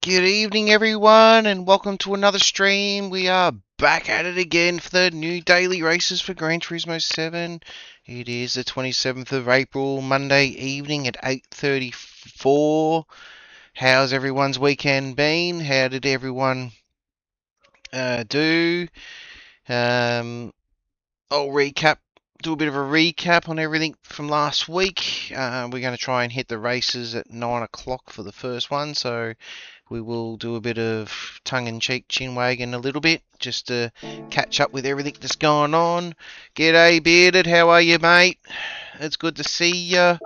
Good evening, everyone, and welcome to another stream. We are back at it again for the new daily races for Gran Turismo 7. It is the 27th of April, Monday evening at 8:34. How's everyone's weekend been? How did everyone do? Um, I'll do a bit of a recap on everything from last week. We're going to try and hit the races at 9 o'clock for the first one, so we will do a bit of tongue-in-cheek chin-wagging a little bit, just to catch up with everything that's going on. G'day, Bearded, how are you, mate? It's good to see you.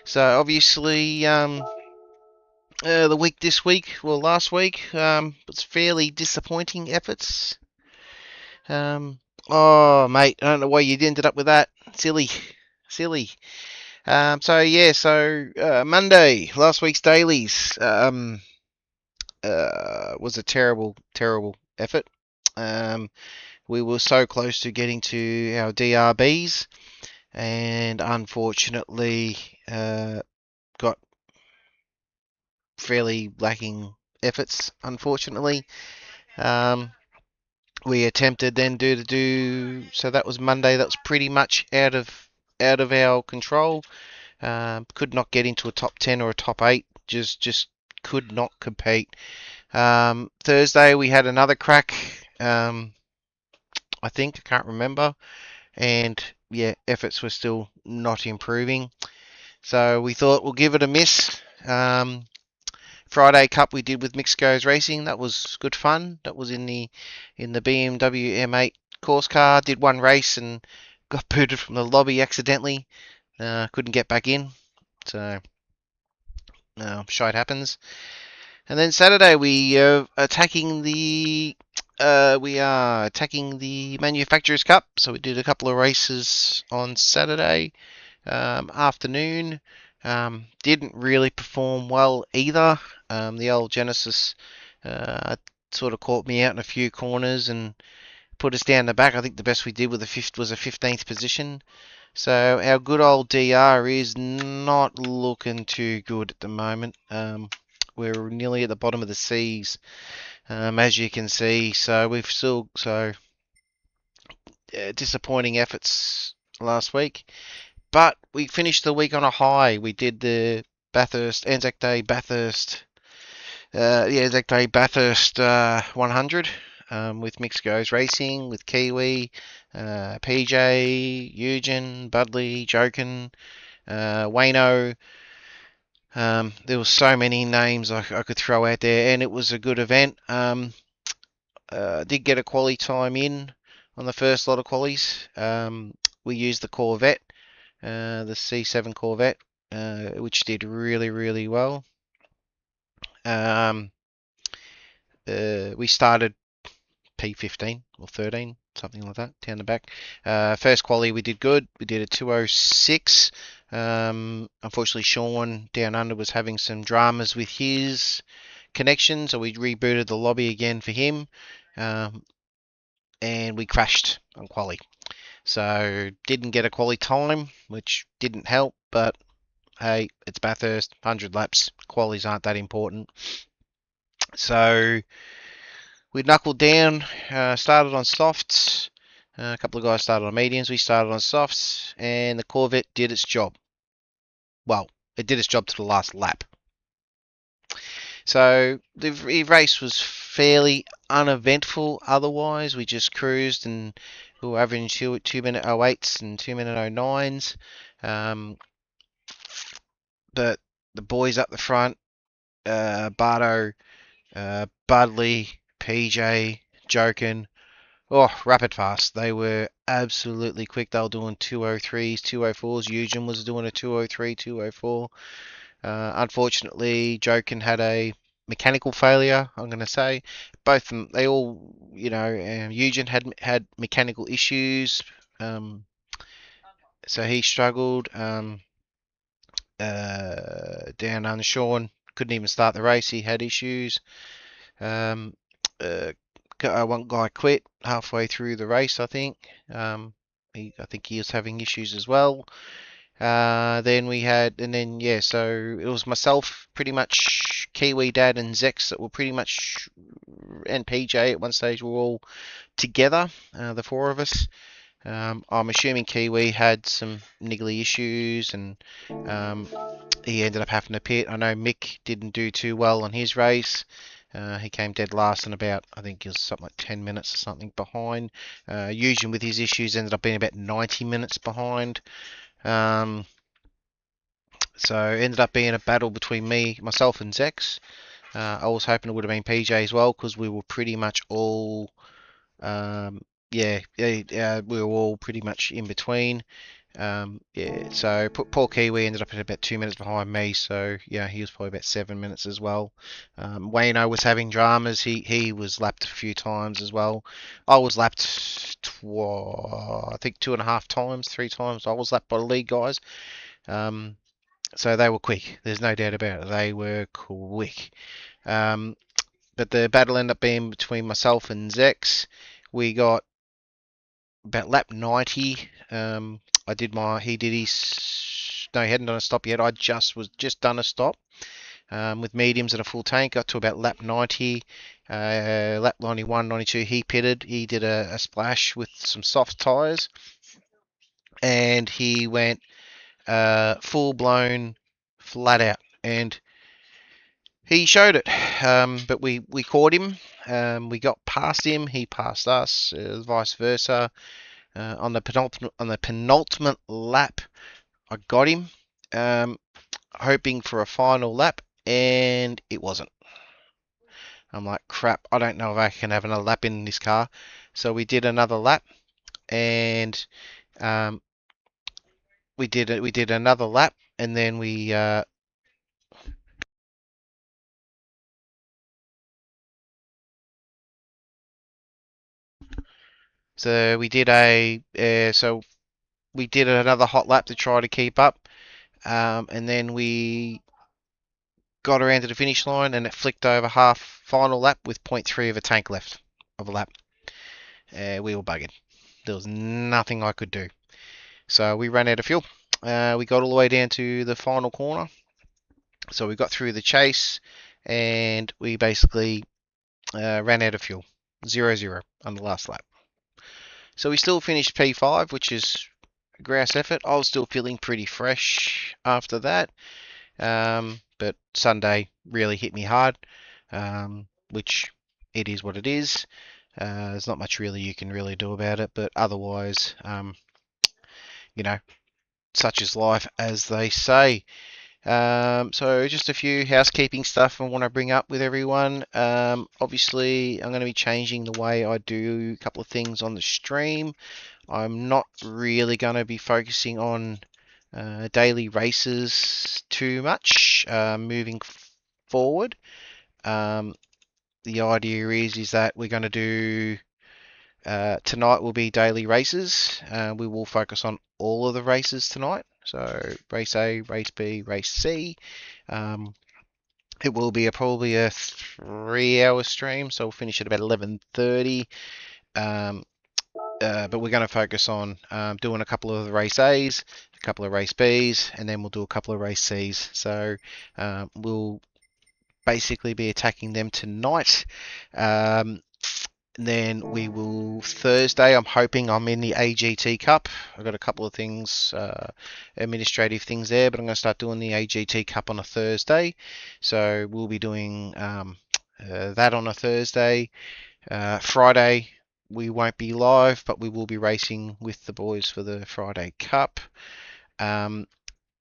So, obviously, the week this week, well, last week, was fairly disappointing efforts. Oh, mate, I don't know why you ended up with that. Silly. Silly. Monday, last week's dailies. Was a terrible, terrible effort. Um, we were so close to getting to our DRBs, and unfortunately, got fairly lacking efforts. Unfortunately, um, we attempted then to do so. That was Monday. That was pretty much out of our control. Could not get into a top 10 or a top 8. Just could not compete. Thursday we had another crack. I think, I can't remember. And yeah, efforts were still not improving. So we thought we'll give it a miss. Friday Cup we did with Mixed Goes Racing. That was good fun. That was in the BMW M8 course car. Did one race and got booted from the lobby accidentally. Couldn't get back in. So shite happens. And then Saturday we are attacking the Manufacturers Cup. So we did a couple of races on Saturday afternoon. Didn't really perform well either. The old Genesis sort of caught me out in a few corners and put us down the back. I think the best we did was a 15th position. So our good old DR is not looking too good at the moment. We're nearly at the bottom of the C's, as you can see. So we've still disappointing efforts last week, but we finished the week on a high. We did the Anzac Day Bathurst, Anzac Day Bathurst 100 with Mixed Goes Racing, with Kiwi, PJ, Eugen, Budley, Jokin, Wayno. There were so many names I could throw out there, and it was a good event. Did get a quali time in on the first lot of qualies. We used the Corvette, the C7 Corvette, which did really, really well. We started P15 or 13, something like that, down the back. First quali we did good. We did a 206. Unfortunately, Sean down under was having some dramas with his connection, so we rebooted the lobby again for him, and we crashed on quali. So didn't get a quali time, which didn't help, but hey, it's Bathurst, 100 laps, qualies aren't that important. So we knuckled down, started on softs. A couple of guys started on mediums. We started on softs, and the Corvette did its job. Well, it did its job to the last lap. So the race was fairly uneventful. Otherwise, we just cruised and we were averaging 2-minute 08s and 2-minute 09s. But the boys up the front, Bardo, Budley, PJ, Jokin, rapid fast. They were absolutely quick. They were doing 203s, 204s. Eugen was doing a 203, 204. Unfortunately, Jokin had a mechanical failure, I'm going to say. Both of them, they all, Eugen had mechanical issues. So he struggled. Down under Sean couldn't even start the race. He had issues. One guy quit halfway through the race, I think. I think he was having issues as well. Then we had, and then yeah, so it was myself, pretty much Kiwi Dad and Zex that were pretty much, and PJ at one stage were all together, the four of us. I'm assuming Kiwi had some niggly issues, and um, he ended up having to pit. I know Mick didn't do too well on his race. He came dead last and about, I think he was something like 10 minutes or something behind. Eugene with his issues ended up being about 90 minutes behind. Um, so it ended up being a battle between myself and Zex. I was hoping it would have been PJ as well because we were pretty much all, um, yeah, we were all pretty much in between. Yeah, so poor Kiwi ended up at about 2 minutes behind me, so yeah, he was probably about 7 minutes as well. Wayno was having dramas. He was lapped a few times as well. I was lapped, I think 2.5 times, 3 times. I was lapped by the lead guys. Um, so they were quick. There's no doubt about it. They were quick. Um, but the battle ended up being between myself and Zex. We got about lap 90. He did his, no, he hadn't done a stop yet. I just done a stop with mediums and a full tank. Got to about lap 90. Lap 91, 92, he pitted. He did a splash with some soft tyres, and he went full blown flat out. And he showed it, but we caught him. We got past him. He passed us, vice versa. On the penultimate lap, I got him, um, hoping for a final lap, and it wasn't. I'm like, crap, I don't know if I can have another lap in this car. So we did another lap, and um, we did another lap, and then so we did another hot lap to try to keep up, and then we got around to the finish line, and it flicked over half final lap with point 0.3 of a tank left of a lap. We were buggered. There was nothing I could do. So we ran out of fuel. We got all the way down to the final corner. So we got through the chase, and we basically ran out of fuel. 0-0 on the last lap. So we still finished P5, which is a grouse effort. I was still feeling pretty fresh after that. But Sunday really hit me hard, which it is what it is. There's not much really you can really do about it, but otherwise, you know, such is life, as they say. So just a few housekeeping stuff I want to bring up with everyone. Obviously, I'm going to be changing the way I do a couple of things on the stream. I'm not really going to be focusing on daily races too much moving forward. Um, the idea is that we're going to do tonight will be daily races. We will focus on all of the races tonight. So race A, race B, race C. Um, it will be probably a 3-hour stream, so we'll finish at about 11:30. But we're going to focus on doing a couple of the race A's, a couple of race B's, and then we'll do a couple of race C's. So we'll basically be attacking them tonight. And then we will Thursday. I'm hoping I'm in the AGT Cup. I've got a couple of things, administrative things there, but I'm going to start doing the AGT Cup on a Thursday. So we'll be doing that on a Thursday. Friday we won't be live, but we will be racing with the boys for the Friday Cup.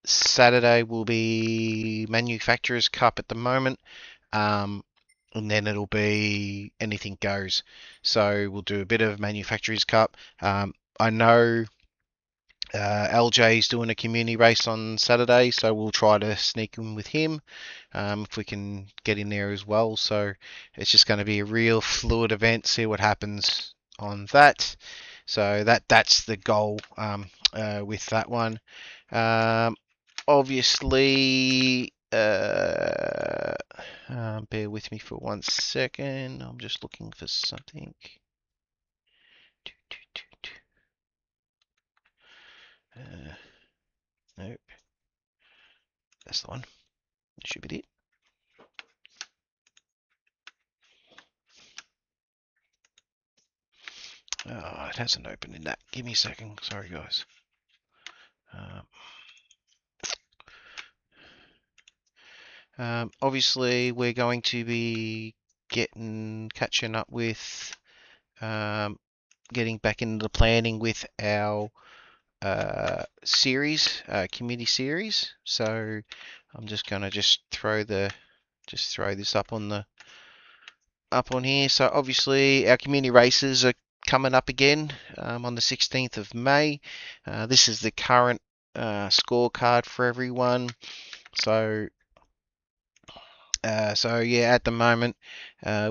Saturday will be Manufacturers Cup at the moment. And then it'll be anything goes. So we'll do a bit of Manufacturers Cup. I know LJ's doing a community race on Saturday, so we'll try to sneak in with him if we can get in there as well. So it's just going to be a real fluid event. See what happens on that. So that's the goal with that one. Obviously, bear with me for 1 second. I'm just looking for something. Nope. That's the one. Should be it. Oh, it hasn't opened in that. Give me a second. Sorry, guys. Obviously, we're going to be catching up with getting back into the planning with our community series. So I'm just gonna throw this up on here. So obviously our community races are coming up again on the 16th of May. This is the current scorecard for everyone. So yeah, at the moment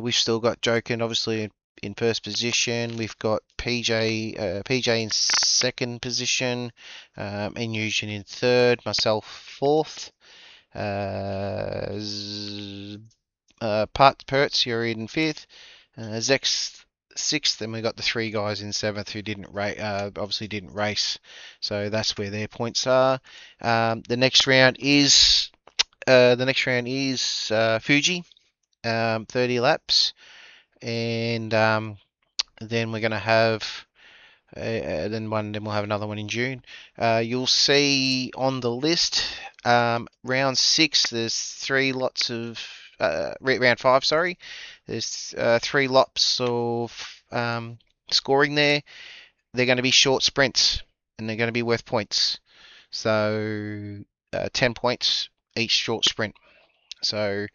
we've still got Jokin obviously in first position. We've got PJ in second position, and Eugene in third. Myself fourth. Pertz, you're in fifth. Zex sixth, and we got the three guys in seventh who obviously didn't race. So that's where their points are. The next round is Fuji, 30 laps, and then we're going to have then we'll have another one in June. You'll see on the list, round 6. There's 3 lots of round 5. Sorry, there's 3 lots of scoring there. They're going to be short sprints, and they're going to be worth points. So 10 points each short sprint. So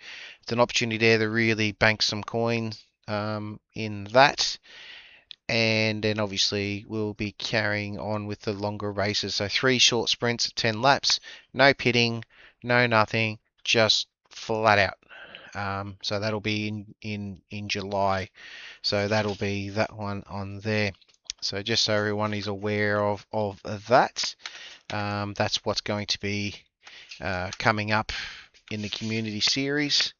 it's an opportunity there to really bank some coin in that. And then obviously we'll be carrying on with the longer races. So 3 short sprints at 10 laps, no pitting, no nothing, just flat out. So that'll be in July. So that'll be that one on there. So just so everyone is aware of that, that's what's going to be coming up in the community series.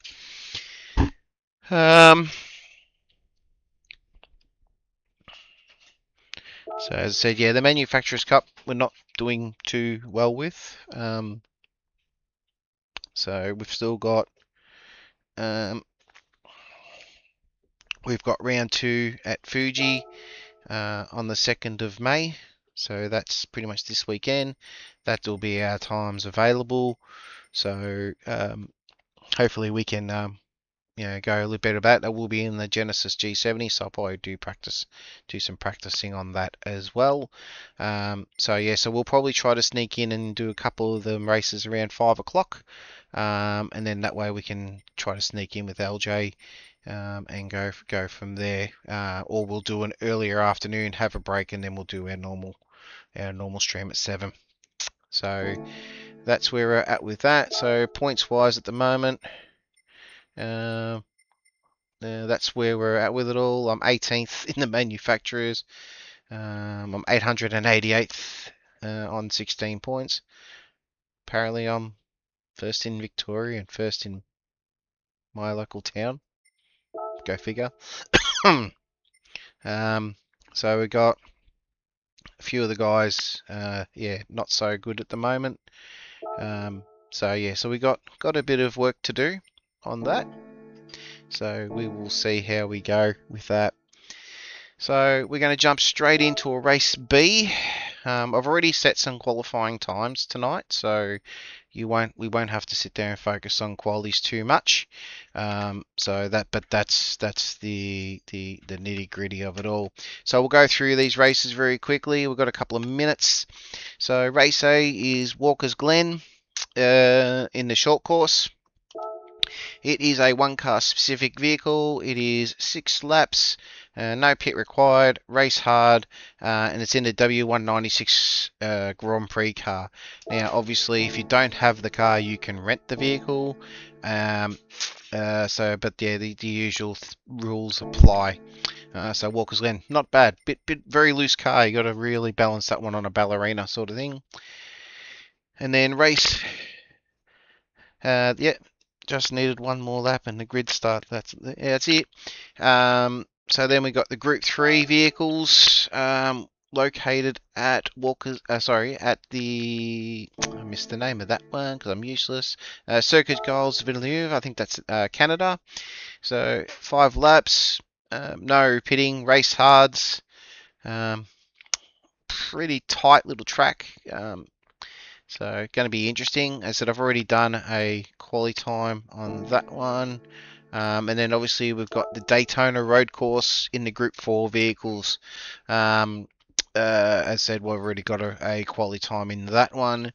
So as I said, yeah, the Manufacturers Cup we're not doing too well with. So we've still got we've got round 2 at Fuji on the 2nd of May. So that's pretty much this weekend. That will be our times available. So hopefully we can go a little bit about that. Will be in the Genesis G70, so I'll probably do some practicing on that as well. So we'll probably try to sneak in and do a couple of the races around 5 o'clock, and then that way we can try to sneak in with LJ and go from there. Or we'll do an earlier afternoon, have a break, and then we'll do our normal stream at 7. So that's where we're at with that. So points wise at the moment. That's where we're at with it all. I'm 18th in the manufacturers. I'm 888th on 16 points. Apparently, I'm first in Victoria and first in my local town. Go figure. So we got a few of the guys, not so good at the moment. So we got a bit of work to do on that. So we will see how we go with that. So we're going to jump straight into a race B. I've already set some qualifying times tonight, so we won't have to sit there and focus on qualities too much. That's the nitty gritty of it all. So we'll go through these races very quickly. We've got a couple of minutes. So race A is Walker's Glen in the short course. It is a one-car specific vehicle. It is 6 laps, no pit required, race hard, and it's in the W196 Grand Prix car. Now, obviously, if you don't have the car, you can rent the vehicle. The usual rules apply. So Walker's Glen, not bad. Bit very loose car. You got to really balance that one on a ballerina sort of thing. And then race, just needed one more lap and the grid start. That's it. So then we got the Group 3 vehicles. located at Walker's. At the, I missed the name of that one because I'm useless. Circuit Goals Villeneuve. I think that's Canada. So 5 laps, no pitting, race hards. Pretty tight little track. So going to be interesting. As I said, I've already done a quali time on that one. And then obviously we've got the Daytona road course in the Group 4 vehicles. As I said, we've already got a quali time in that one.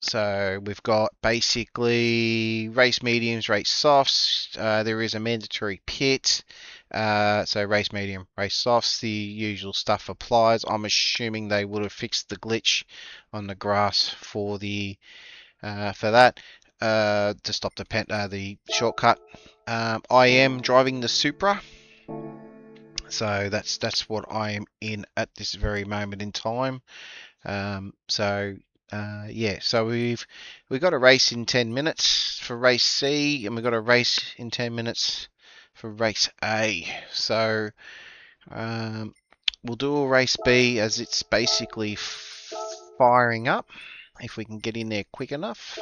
So we've got basically race mediums, race softs. There is a mandatory pit. So race medium, race softs. The usual stuff applies. I'm assuming they would have fixed the glitch on the grass for the for that to stop the shortcut. I am driving the Supra. So that's what I am in at this very moment in time. Yeah, so we've got a race in 10 minutes for race C, and we've got a race in 10 minutes for race A. So we'll do a race B as it's basically firing up. If we can get in there quick enough.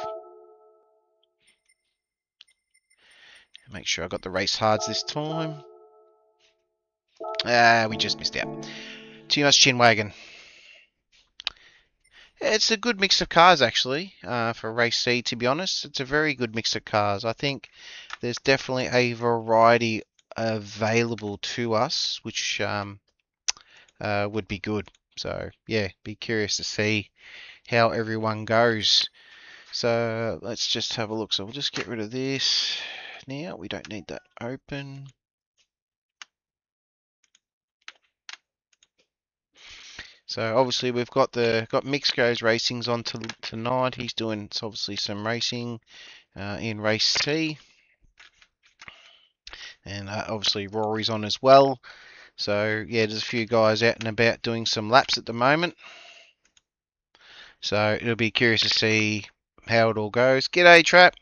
Make sure I got the race hards this time. We just missed out. Too much chin wagon. It's a good mix of cars, actually, for race C, to be honest. It's a very good mix of cars. I think there's definitely a variety available to us, which would be good. So, yeah, be curious to see how everyone goes. So, let's just have a look. So, we'll just get rid of this now. We don't need that open. So obviously we've got Mixco's racings on tonight. He's doing obviously some racing in race C, and obviously Rory's on as well. So yeah, there's a few guys out and about doing some laps at the moment. So it'll be curious to see how it all goes. G'day, Trap.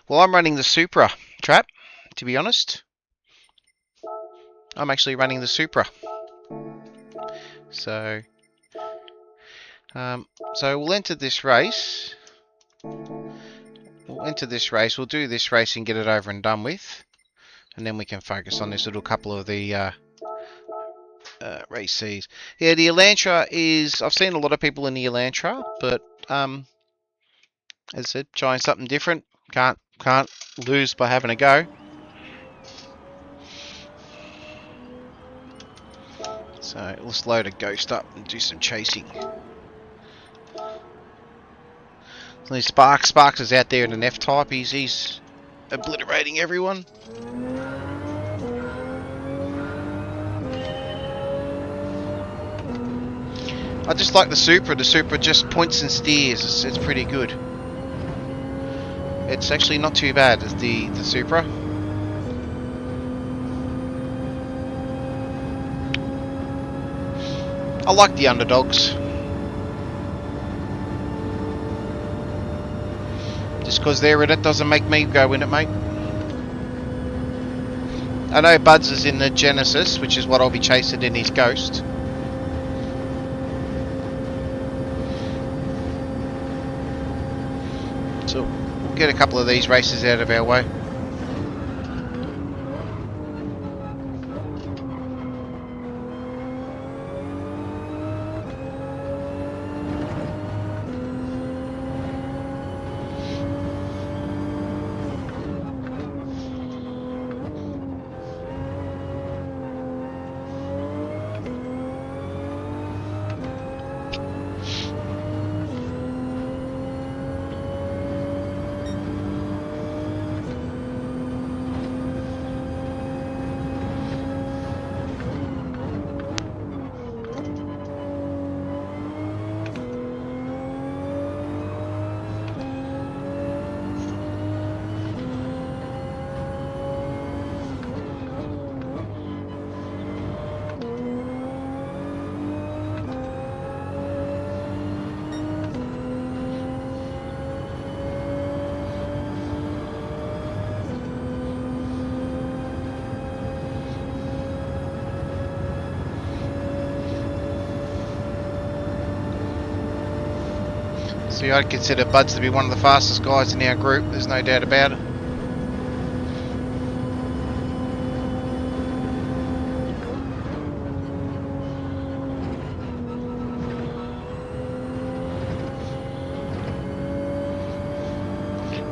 Well, I'm running the Supra, Trap. To be honest, I'm actually running the Supra. So we'll enter this race. We'll do this race and get it over and done with. And then we can focus on this little couple of the race Cs. Yeah, the Elantra is... I've seen a lot of people in the Elantra, but as I said, trying something different. Can't lose by having a go. So let's load a Ghost up and do some chasing. So Sparks is out there in an F-Type. He's obliterating everyone. I just like the Supra. The Supra just points and steers. It's pretty good. It's actually not too bad as the Supra. I like the underdogs. Just because they're in it doesn't make me go in it, mate. I know Buds is in the Genesis, which is what I'll be chasing in his Ghost. So we'll get a couple of these races out of our way. See, I'd consider Buds to be one of the fastest guys in our group, there's no doubt about it.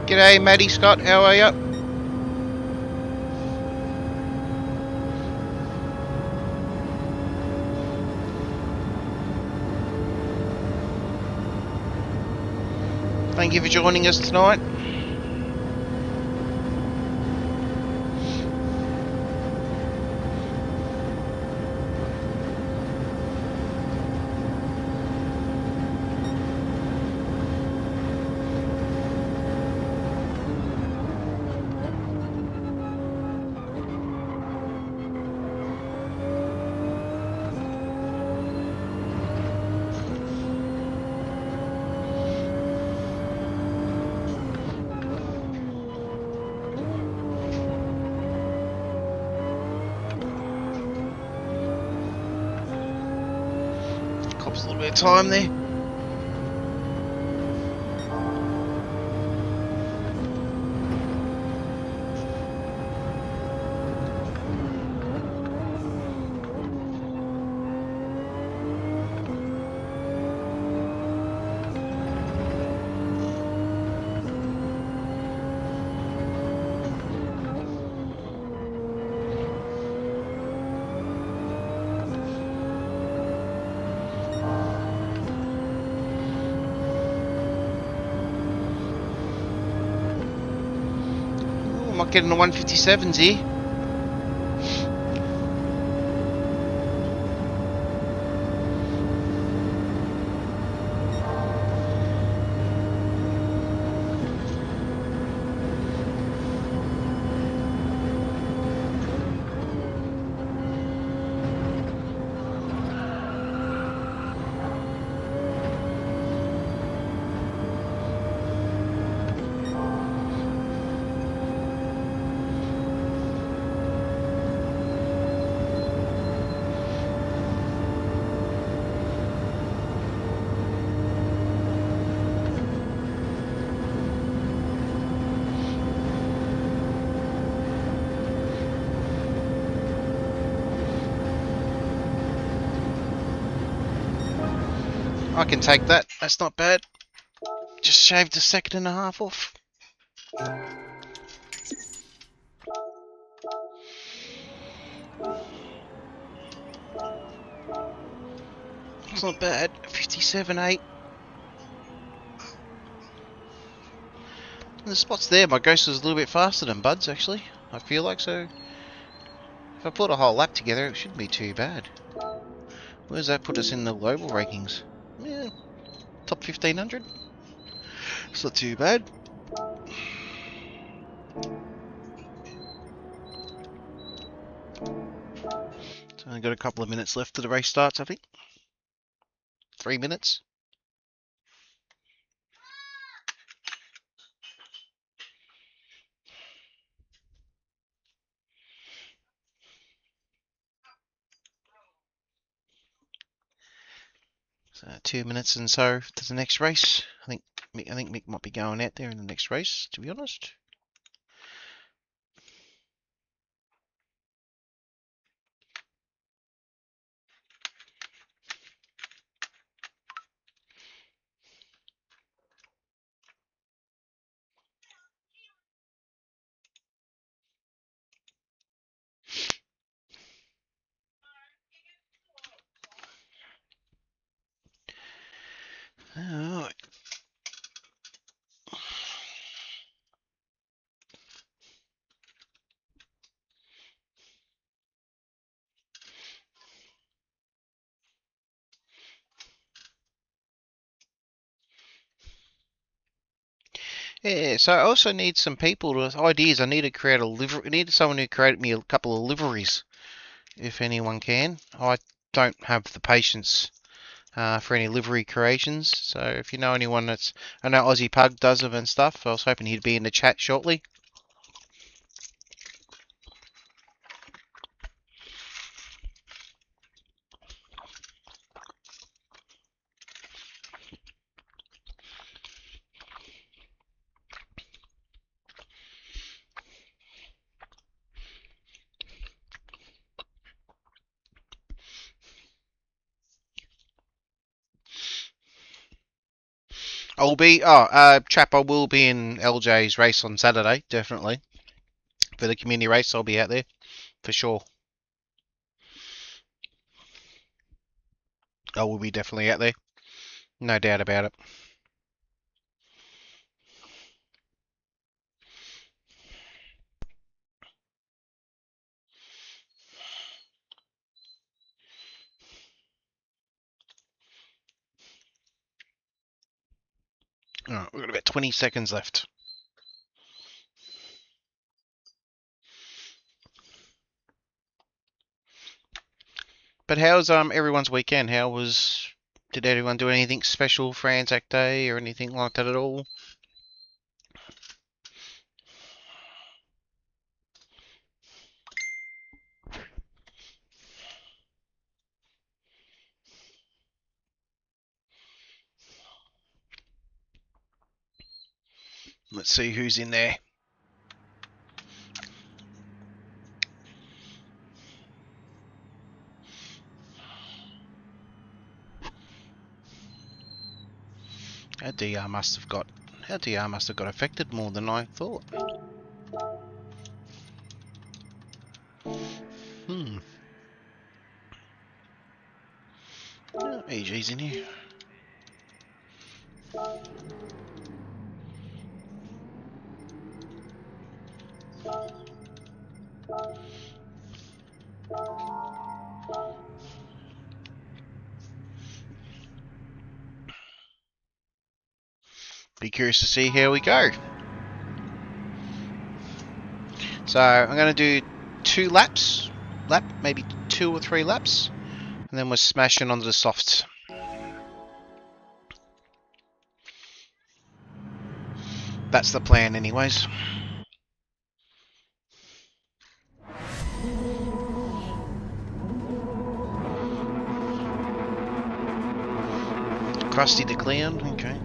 G'day, Maddie Scott, how are you? Thank you for joining us tonight. Cops a little bit of time there. Ooh, I might get in the 157s here. I can take that, that's not bad. Just shaved a second and a half off. It's not bad, 57.8. The spot's there, my Ghost is a little bit faster than Bud's actually, I feel like, so if I put a whole lap together it shouldn't be too bad. Where does that put us in the global rankings? Yeah, top 1500? It's not too bad. So only got a couple of minutes left till the race starts, I think. 3 minutes. So 2 minutes and so to the next race. I think Mick might be going out there in the next race, to be honest. Alright. Yeah, so I also need some people with ideas. I need to create a livery. I need someone who create me a couple of liveries, if anyone can. I don't have the patience for any livery creations. So if you know anyone that's, I know Aussie Pug does them and stuff. I was hoping he'd be in the chat shortly. I'll be, chap, I will be in LJ's race on Saturday, definitely. For the community race, I'll be out there, for sure. I will be definitely out there. No doubt about it. Alright, we've got about 20 seconds left. But how's everyone's weekend? Did everyone do anything special for Anzac Day or anything like that at all? Let's see who's in there. Our DR must have got affected more than I thought. Oh, AJ's in here. Be curious to see how we go. So I'm going to do 2 laps, maybe 2 or 3 laps, and then we're smashing onto the softs. That's the plan anyways. Krusty the Clown, okay.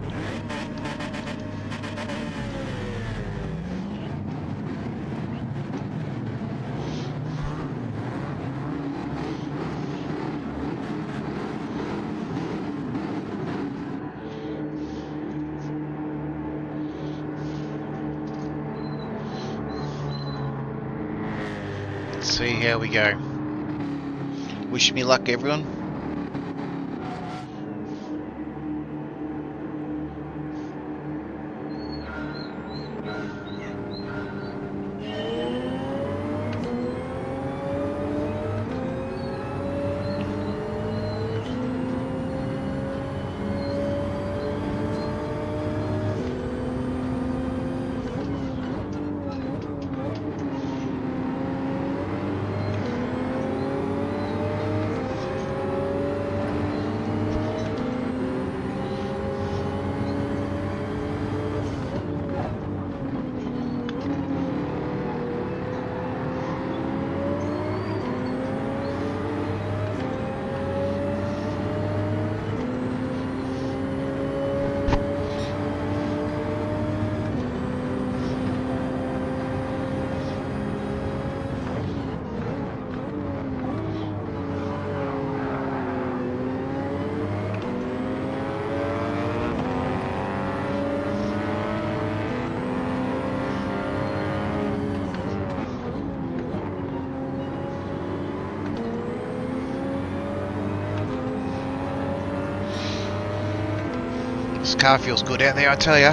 Let's see how we go. Wish me luck, everyone. This car feels good out there, I tell ya.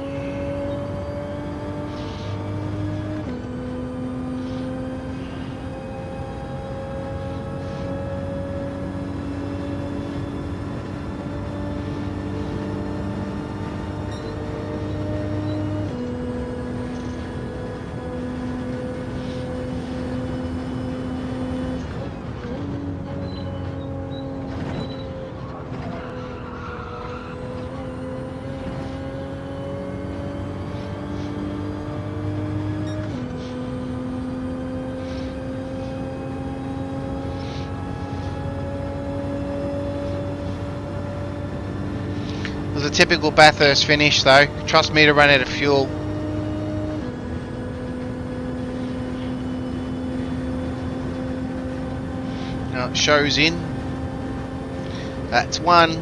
typical Bathurst finish though. Trust me to run out of fuel. Now it shows in. That's one.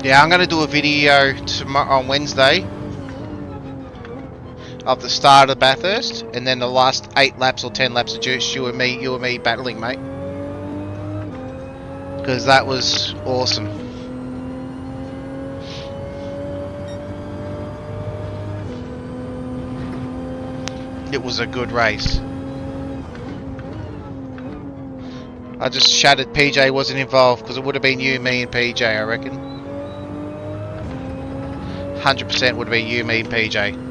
Yeah, I'm going to do a video tomorrow on Wednesday of the start of Bathurst, and then the last 8 laps or 10 laps of just you and me battling, mate. Because that was awesome. It was a good race. I just shattered PJ wasn't involved, because it would have been you, me and PJ, I reckon. 100% would have been you, me and PJ.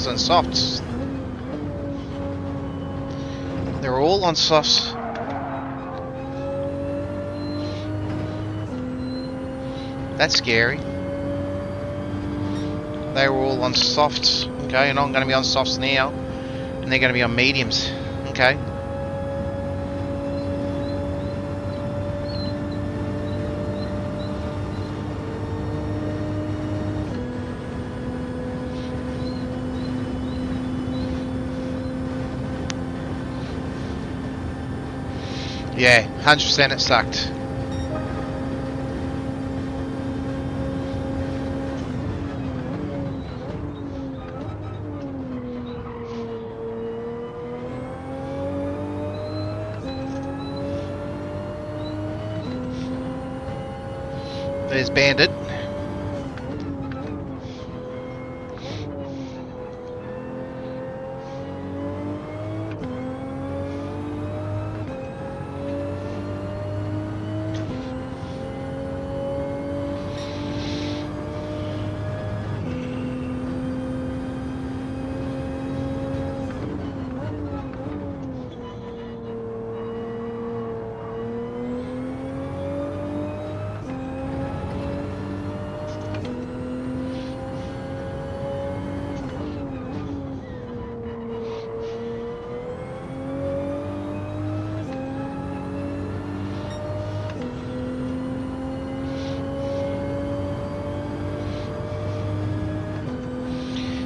On softs. They're all on softs. That's scary. They were all on softs. Okay, and I'm going to be on softs now, and they're going to be on mediums. Okay. Yeah, 100% it sucked. There's Bandit.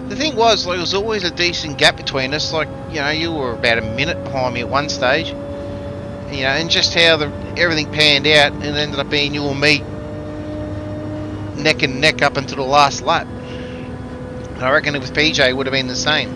The thing was, like, there was always a decent gap between us. Like, you know, you were about a minute behind me at one stage. You know, and just how everything panned out, and it ended up being you and me neck and neck up until the last lap. And I reckon it was PJ, it would have been the same.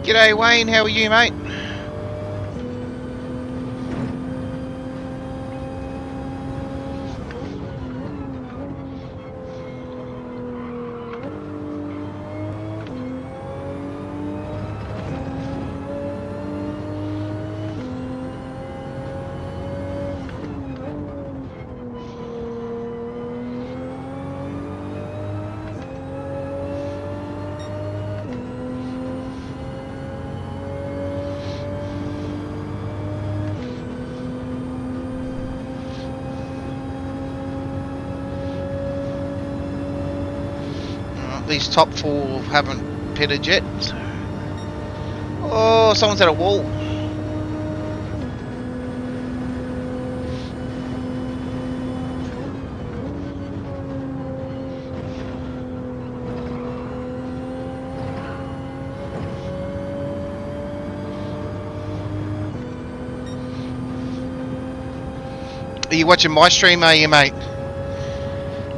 G'day Wayne, how are you, mate? these top 4 haven't pitted yet. So. Oh, someone's at a wall. Are you watching my stream, are you, mate?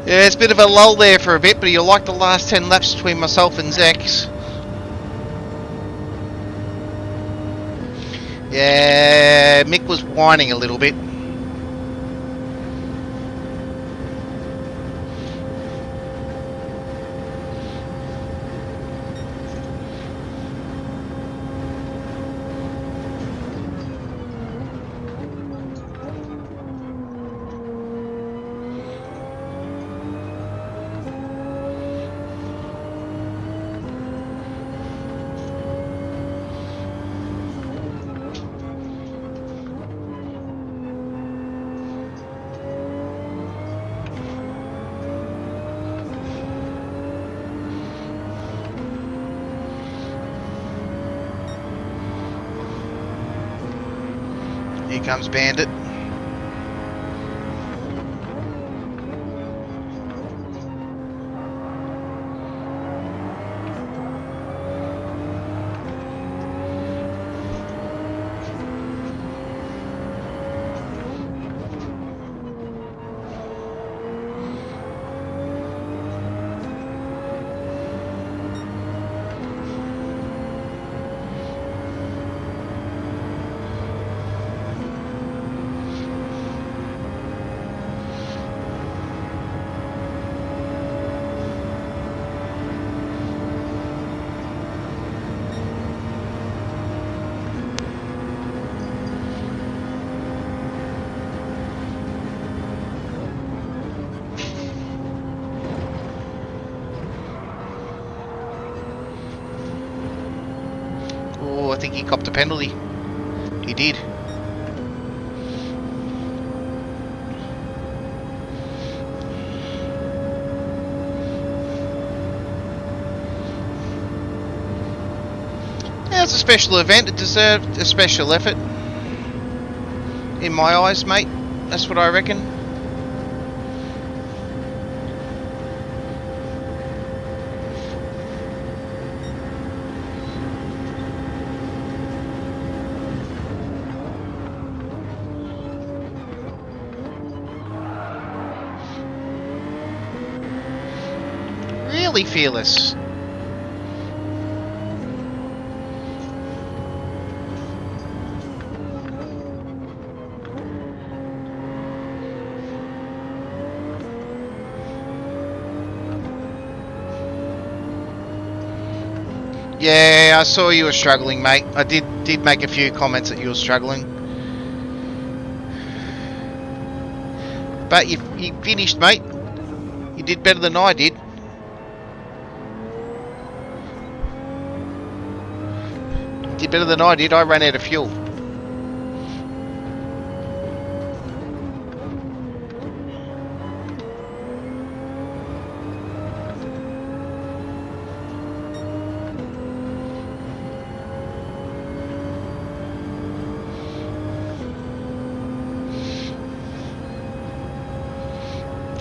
Yeah, it's a bit of a lull there for a bit, but you'll like the last 10 laps between myself and Zex. Yeah, Mick was whining a little bit. Here comes Bandit. Oh, I think he copped a penalty. He did. Yeah, it's a special event. It deserved a special effort. In my eyes, mate. That's what I reckon. Really fearless. Yeah, I saw you were struggling, mate. I did make a few comments that you were struggling. But you finished, mate. You did better than I did. You did better than I did. I ran out of fuel.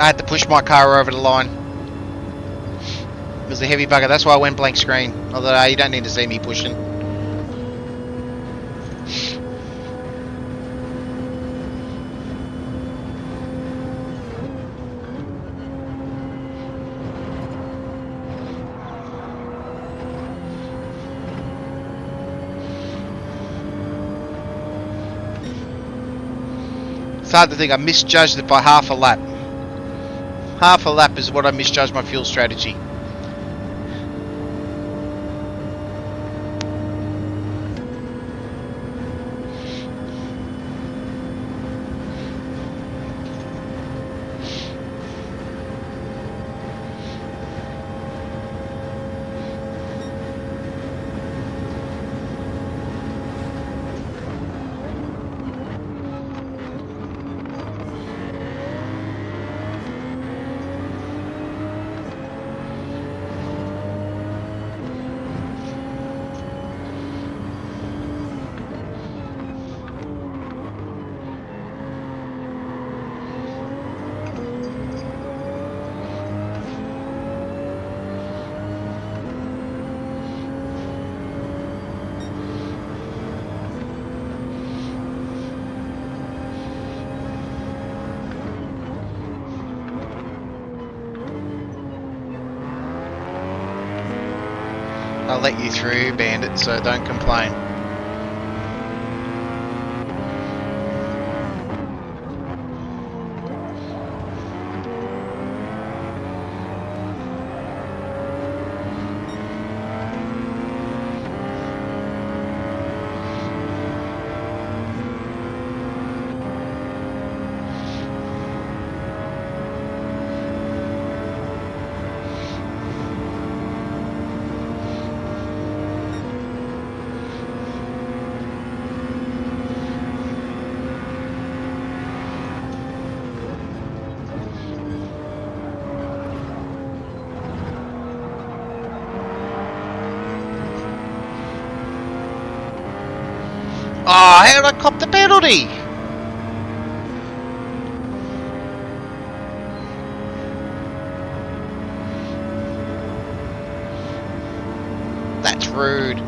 I had to push my car over the line. It was a heavy bugger, that's why I went blank screen. Although you don't need to see me pushing. It's hard to think, I misjudged it by half a lap. Half a lap is what I misjudged my fuel strategy. let you through, Bandit, so don't complain. Oh, how did I cop the penalty? That's rude.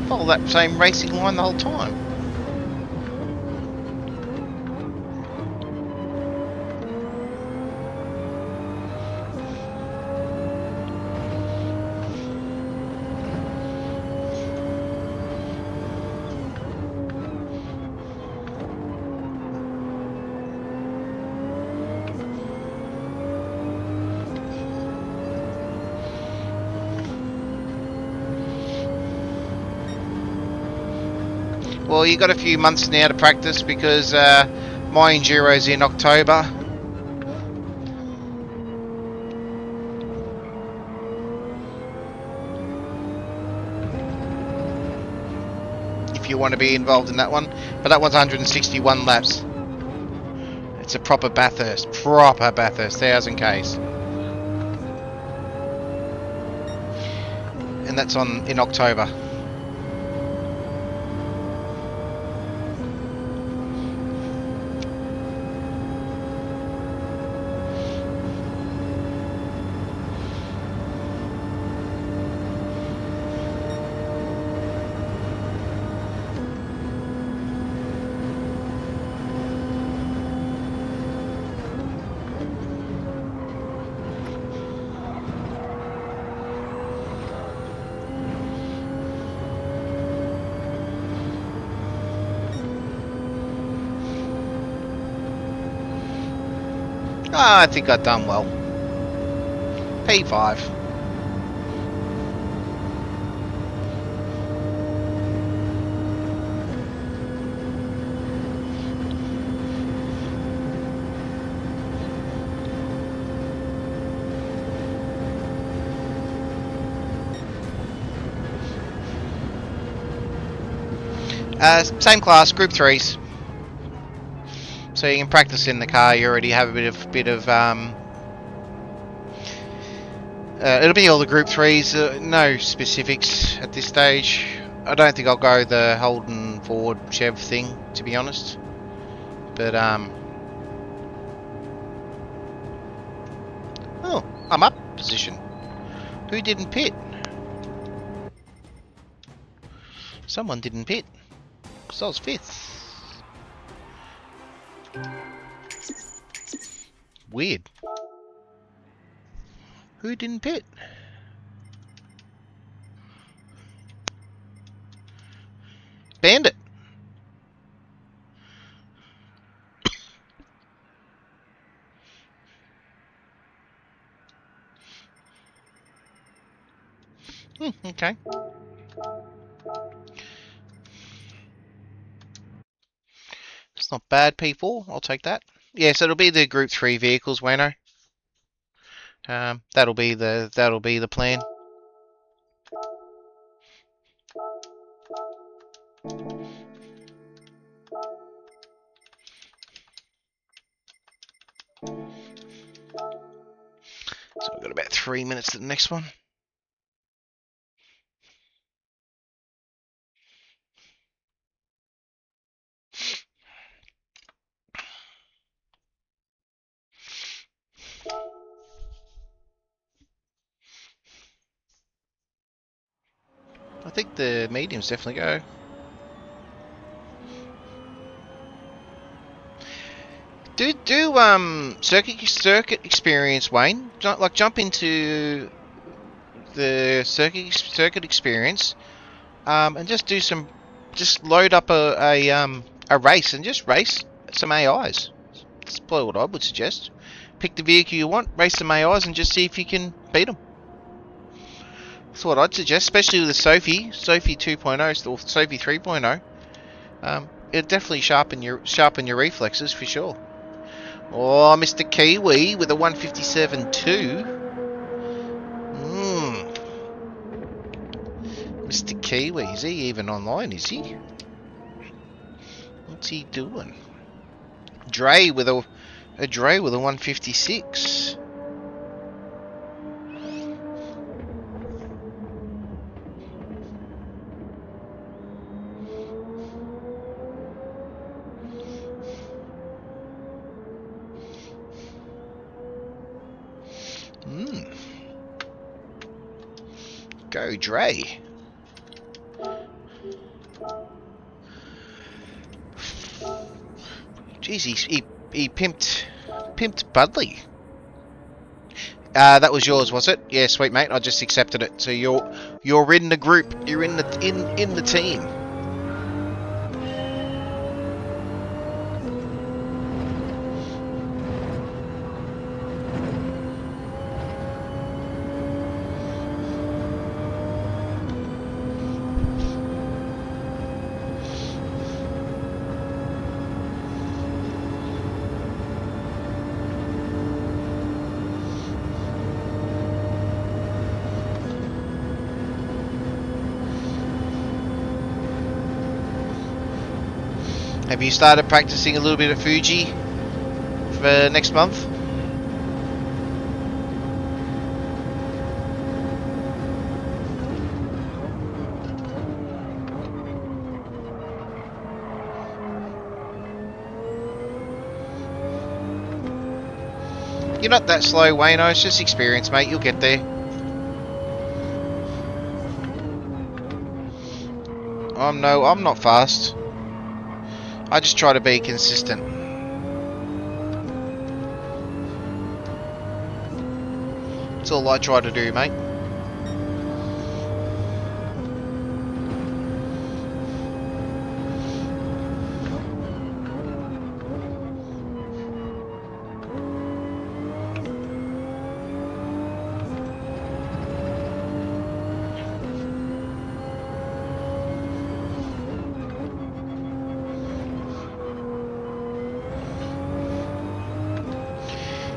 Follow that same racing line the whole time. Well, you got a few months now to practice because my Enduro's in October. If you want to be involved in that one. But that one's 161 laps. It's a proper Bathurst. Proper Bathurst. 1,000 Ks. And that's in October. Oh, I think I've done well. P5. Same class, Group 3s. So you can practice in the car. You already have a bit of it'll be all the Group 3s. No specifics at this stage. I don't think I'll go the Holden Ford Chev thing, to be honest. But oh, I'm up position. Who didn't pit? Someone didn't pit. Because I was 5th. Weird. Who didn't pit? Bandit. Okay. It's not bad, P4. I'll take that. Yeah, so it'll be the Group 3 vehicles, Wayno. That'll be the plan. So we've got about 3 minutes to the next one. think the mediums definitely go. Do circuit experience, Wayne. Jump into the circuit experience, and just load up a race and just race some AIs. That's probably what I would suggest. Pick the vehicle you want, race some AIs, and just see if you can beat them. That's what I'd suggest, especially with the Sophie 2.0 or Sophie 3.0. It'll definitely sharpen your reflexes for sure. Oh, Mr. Kiwi with a 157.2. Mr. Kiwi, is he even online, is he? What's he doing? Dre with a 156. Go Dre. Jeez, he pimped Budley. That was yours, was it? Yeah, sweet mate. I just accepted it. So you're in the group. You're in the team. Have you started practicing a little bit of Fuji for next month? You're not that slow, Wayno. It's just experience, mate. You'll get there. I'm not fast. I just try to be consistent. That's all I try to do, mate.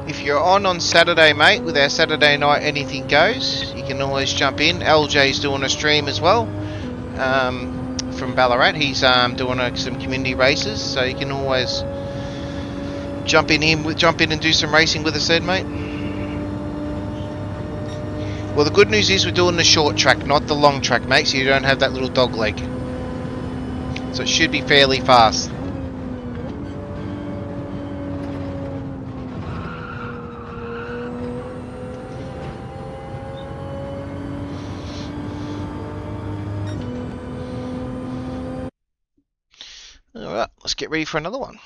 If you're on Saturday, mate, with our Saturday night Anything Goes, you can always jump in. LJ's doing a stream as well from Ballarat. He's doing some community races, so you can always jump in and do some racing with us then, mate. Well, the good news is we're doing the short track, not the long track, mate, so you don't have that little dog leg. So it should be fairly fast. Alright, let's get ready for another one.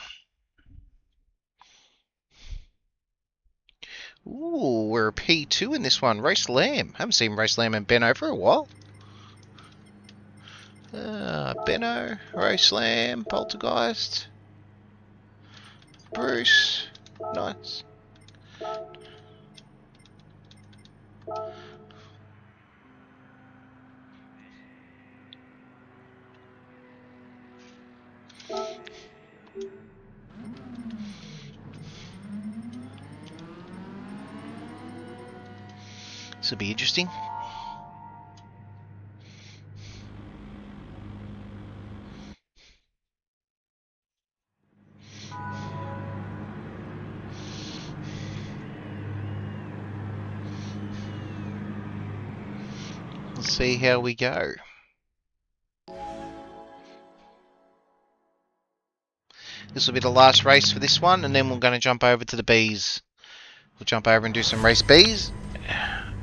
Ooh, we're a P2 in this one. Race Lamb. Haven't seen Race Lamb and Benno for a while. Benno, Race Lamb, Poltergeist, Bruce. Nice. This will be interesting. Let's see how we go. This will be the last race for this one, and then we're going to jump over to the Bs. We'll jump over and do some race Bs,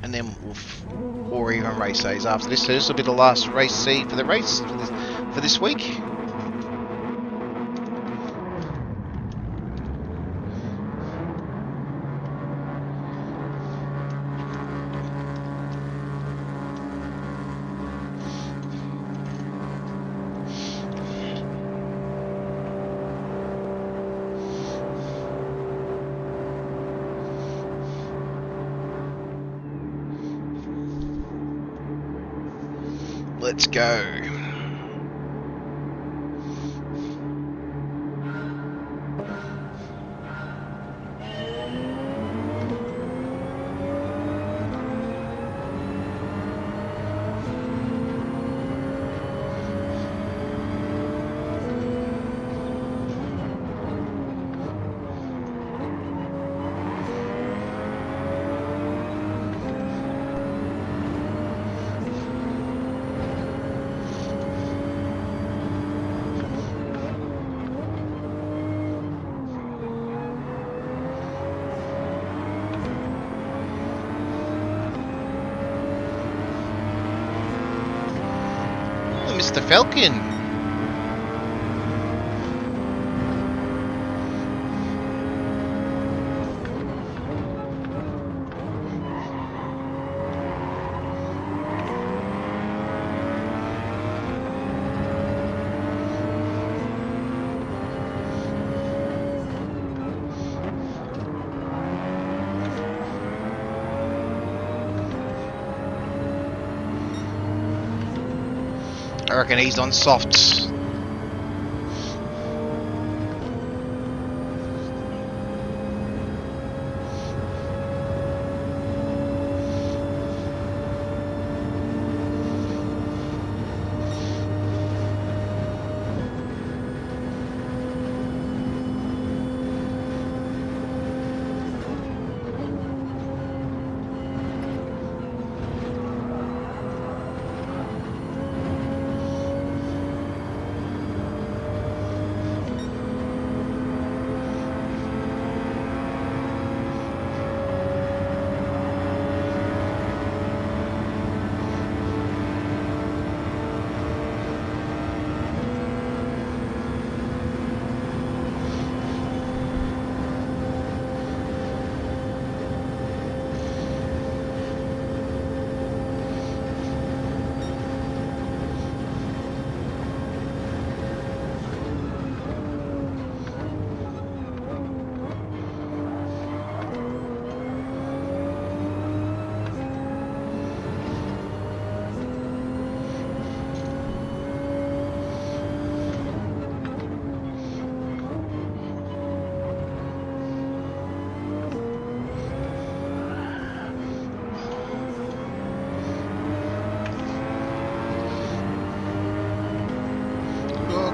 and then we'll or even race days after this. So this will be the last race C for the race for this week. Let's go. Mr. Falcon. I reckon he's on softs.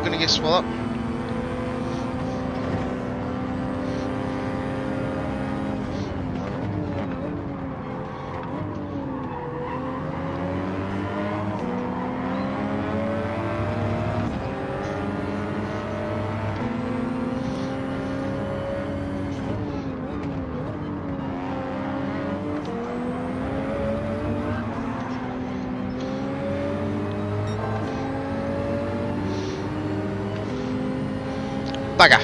Gonna get swallowed. Bugger.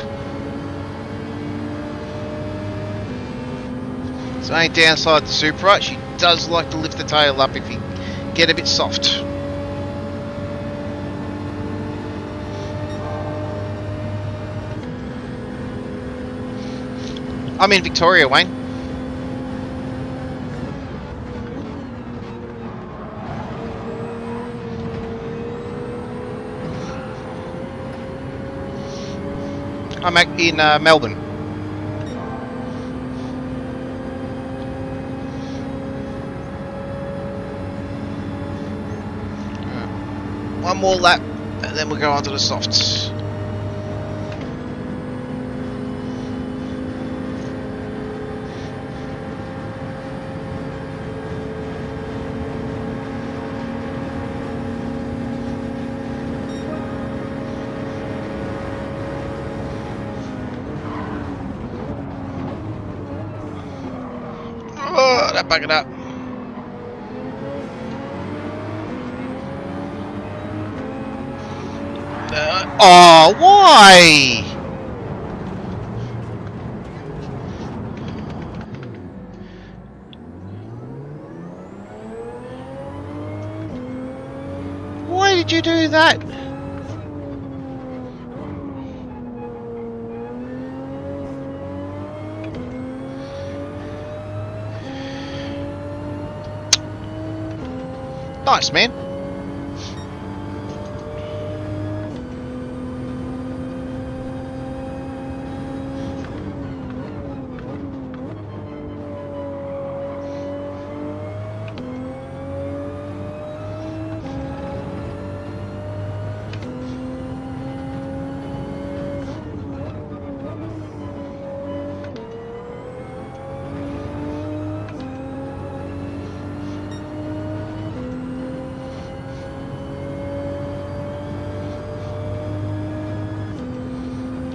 So only downside to Supra, she does like to lift the tail up if you get a bit soft. I'm in Victoria, Wayne. I'm in Melbourne. One more lap and then we'll go on to the softs. Oh, that buggered up. Oh, why? Why did you do that? Nice, man.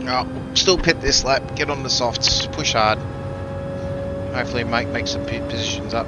Oh, still pit this lap. Get on the softs. Push hard. Hopefully, make some positions up.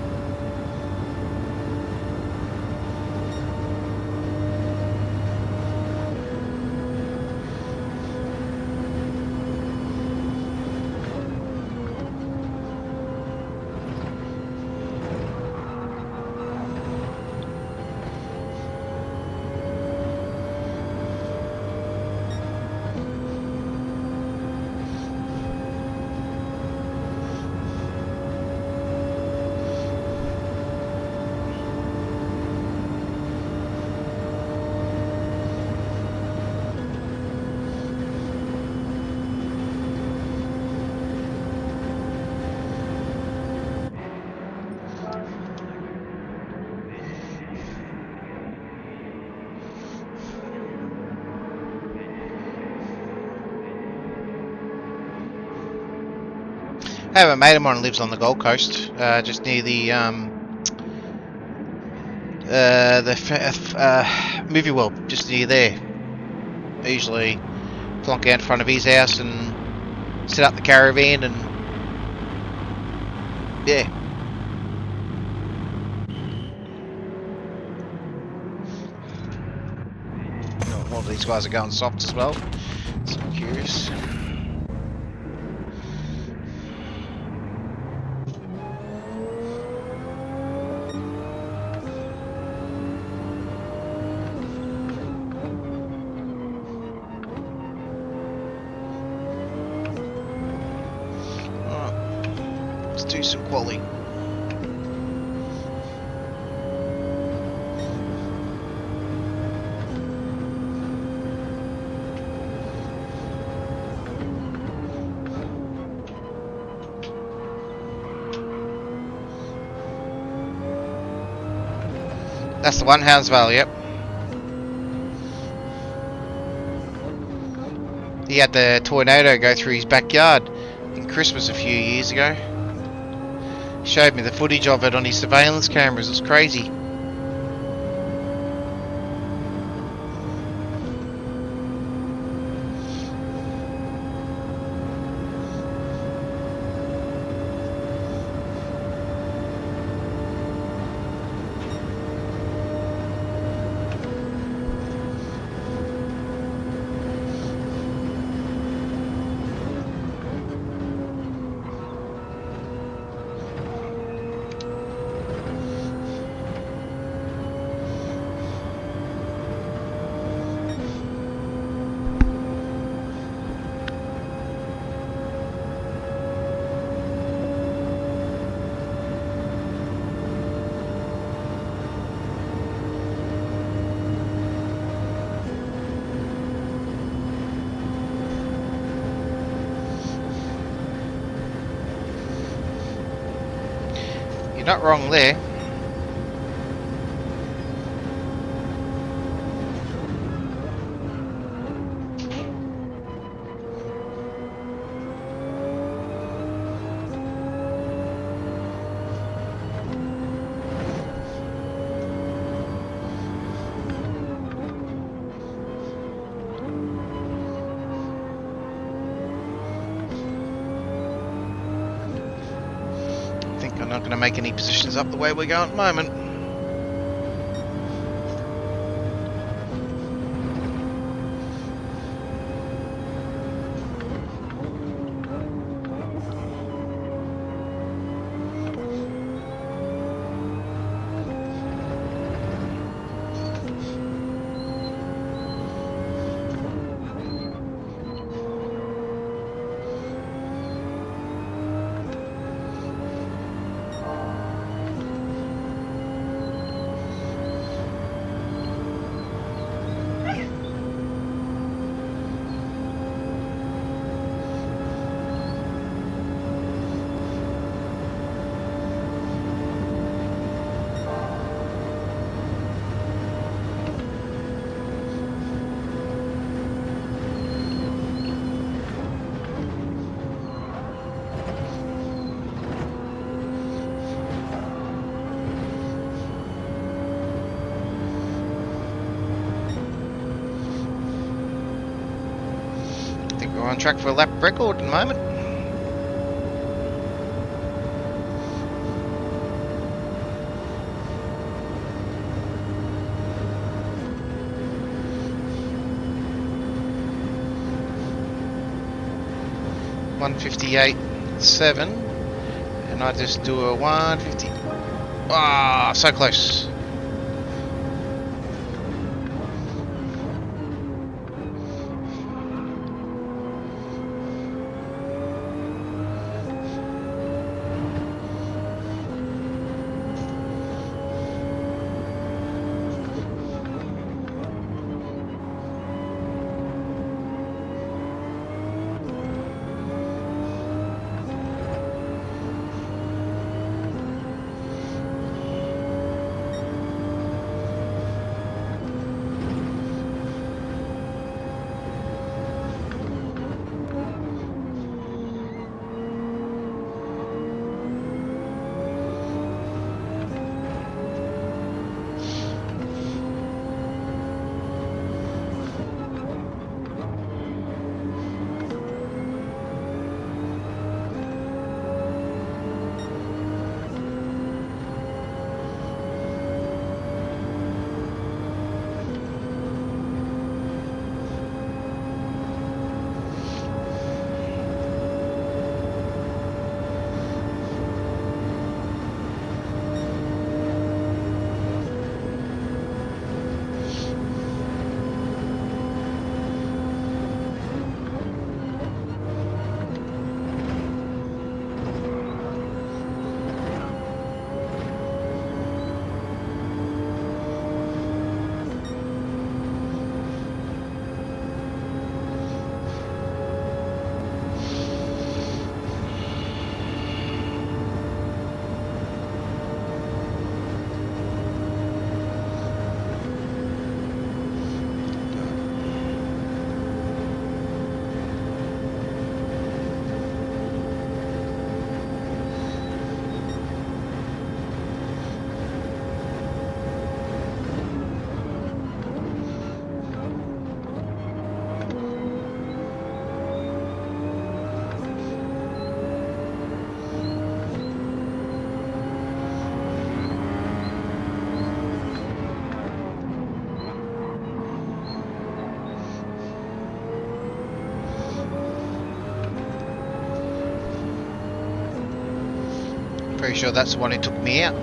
I have a mate of mine who lives on the Gold Coast, just near the movie world, just near there. I usually plonk out in front of his house and set up the caravan and yeah. A lot of these guys are going soft as well, so I'm curious. Do some quality. That's the one, Hounsvale, yep. He had the tornado go through his backyard in Christmas a few years ago. Showed me the footage of it on his surveillance cameras. It's crazy. Not wrong there. I'm not going to make any positions up the way we're going at the moment. We're on track for a lap record at the moment. .158.7, and I just do a 150. Ah, so close. Pretty sure that's the one who took me out.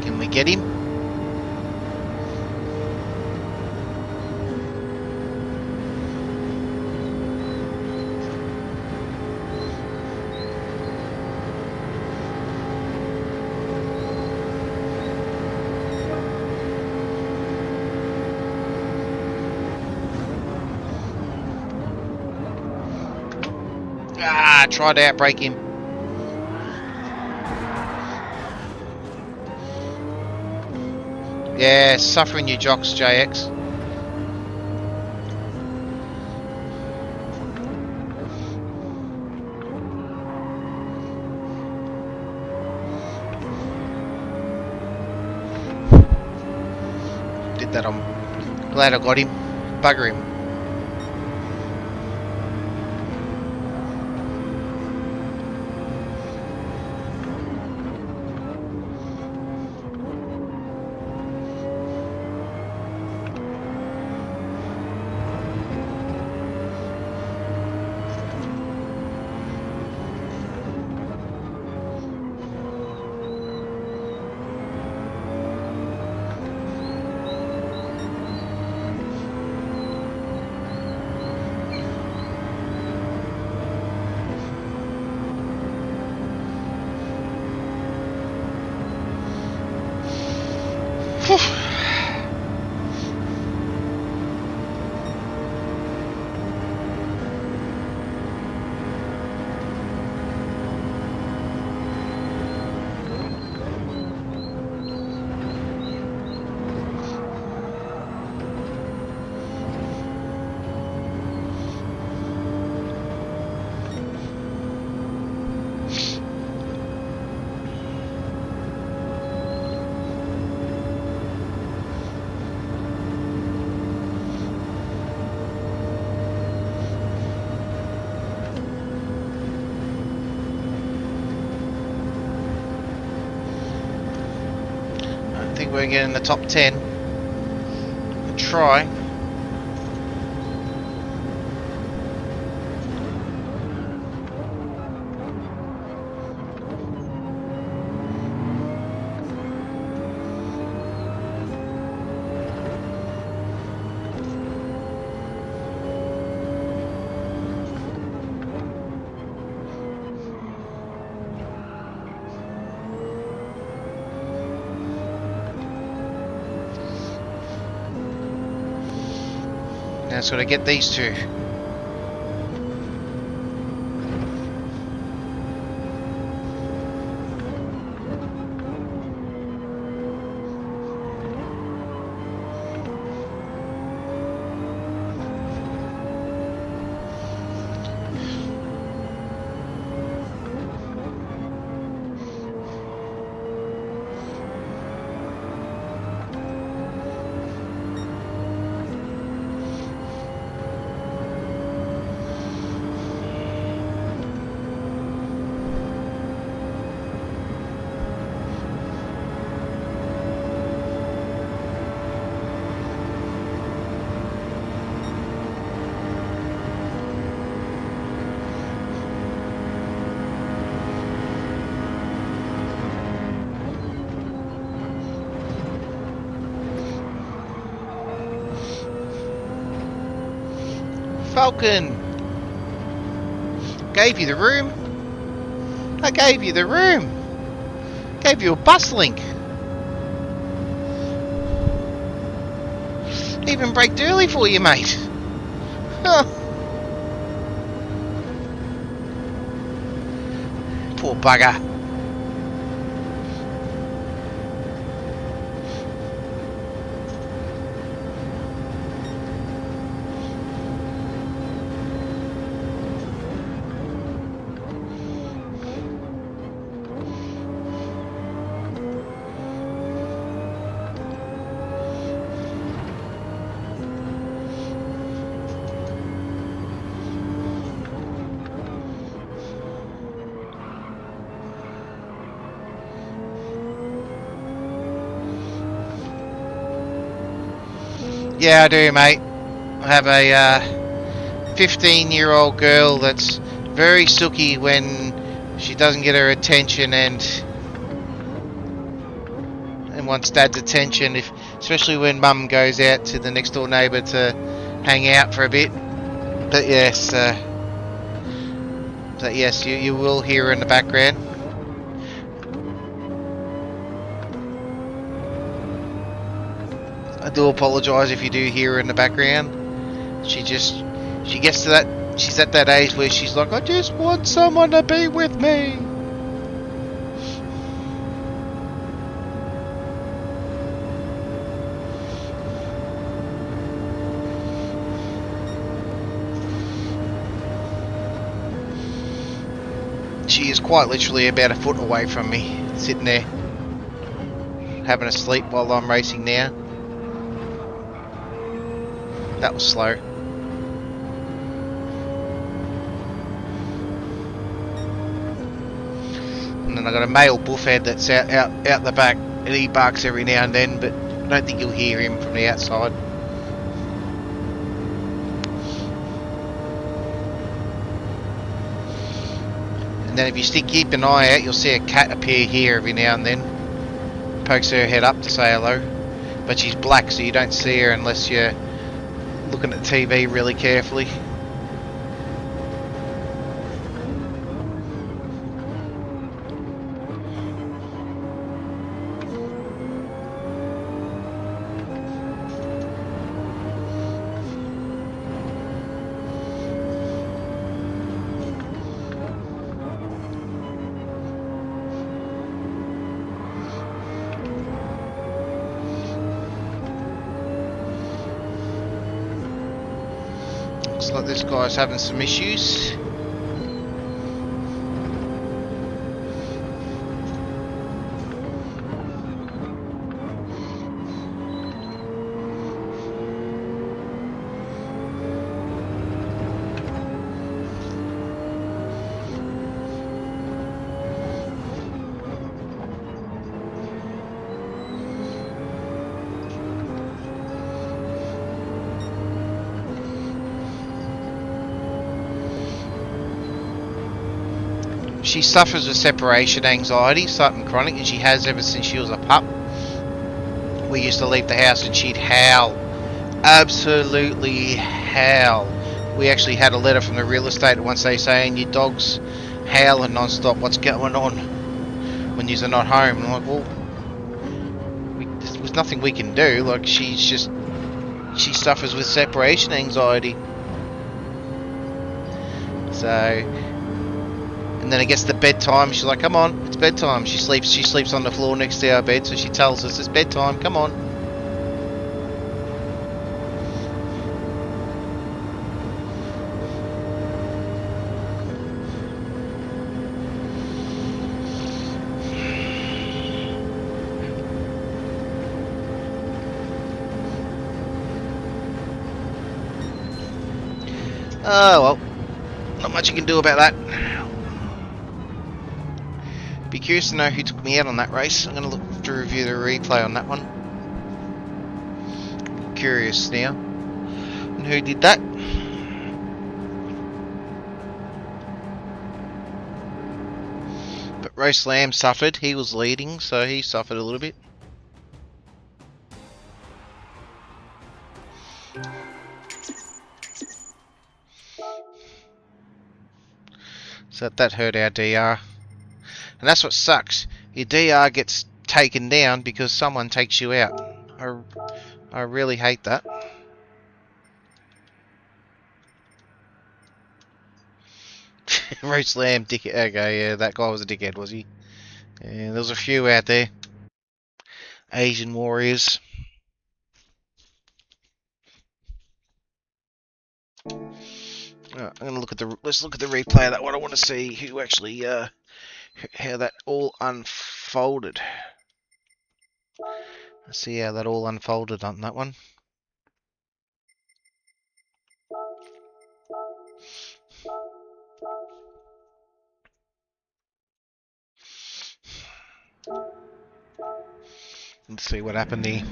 Can we get him? Ah, tried to outbrake him. Yeah, suffering you jocks, JX. Did that, I'm glad I got him. Bugger him. we're going to get in the top 10. We'll try. Now it's got to get these two. Falcon! Gave you the room. I gave you the room. Gave you a bus link. Even braked early for you, mate. Huh. Poor bugger. Yeah, I do, mate. I have a 15-year-old girl that's very sooky when she doesn't get her attention and wants dad's attention, especially when mum goes out to the next door neighbour to hang out for a bit. But yes, you will hear her in the background. I do apologise if you do hear her in the background. She gets to that, she's at that age where she's like, I just want someone to be with me. She is quite literally about a foot away from me, sitting there, having a sleep while I'm racing now. That was slow. And then I got a male bullhead that's out the back, and he barks every now and then, but I don't think you'll hear him from the outside. And then if you keep an eye out, you'll see a cat appear here every now and then. Pokes her head up to say hello, but she's black, so you don't see her unless you're looking at the TV really carefully. Looks like this guy's having some issues. She suffers with separation anxiety, something chronic, and she has ever since she was a pup. We used to leave the house and she'd howl. Absolutely howl. We actually had a letter from the real estate one day saying, your dog's howling non-stop, what's going on when you're not home? And I'm like, well, there was nothing we can do. Like, she suffers with separation anxiety. So, and then it gets to bedtime, she's like, come on, it's bedtime. She sleeps on the floor next to our bed, so she tells us it's bedtime, come on. Oh, well, not much you can do about that. Be curious to know who took me out on that race. I'm going to look to review the replay on that one. Curious now. And who did that? But Roast Lamb suffered. He was leading, so he suffered a little bit. So that hurt our DR. And that's what sucks. Your DR gets taken down because someone takes you out. I really hate that. Roast Lamb, dickhead. Okay, yeah, that guy was a dickhead, was he? Yeah, there was a few out there. Asian warriors. I'm gonna look at the. Let's look at the replay of that one. I want to see who actually, how that all unfolded. Let's see how that all unfolded on that one. Let's see what happened there.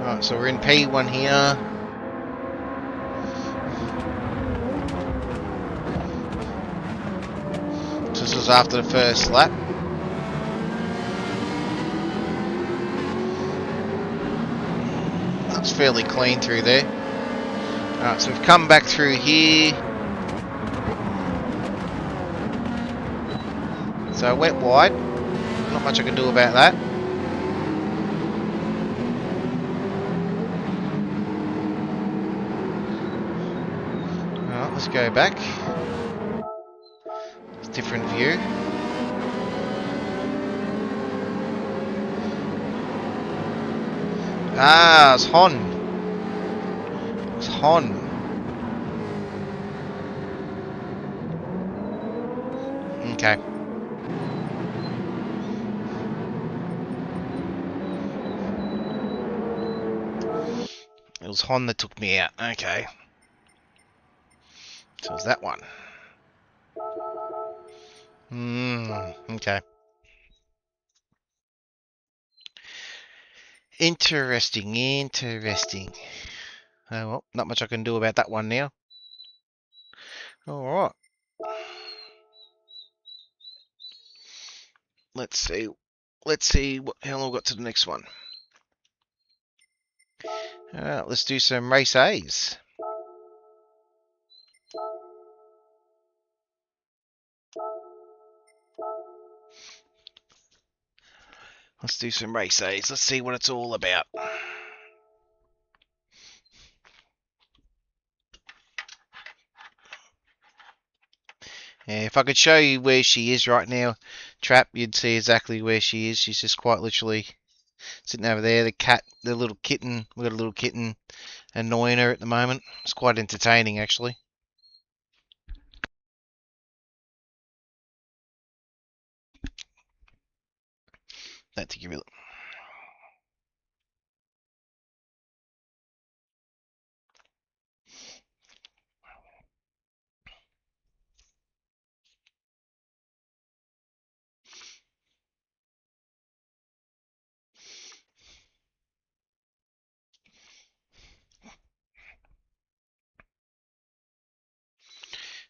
Alright, so we're in P1 here. This is after the first lap. That's fairly clean through there. Alright, so we've come back through here. So I went wide. Not much I can do about that. Alright, let's go back. It's a different view. Ah, it's Hon. It's Hon. Okay. It was Hon that took me out. Okay. So it was that one. Okay. Interesting, interesting. Oh, well, not much I can do about that one now. Alright. Let's see. Let's see how long we've got to the next one. Alright, let's do some race A's. Let's do some race A's. Let's see what it's all about. Yeah, if I could show you where she is right now, Trap, you'd see exactly where she is. She's just quite literally sitting over there. The cat, the little kitten, we've got a little kitten annoying her at the moment. It's quite entertaining, actually. That's give you.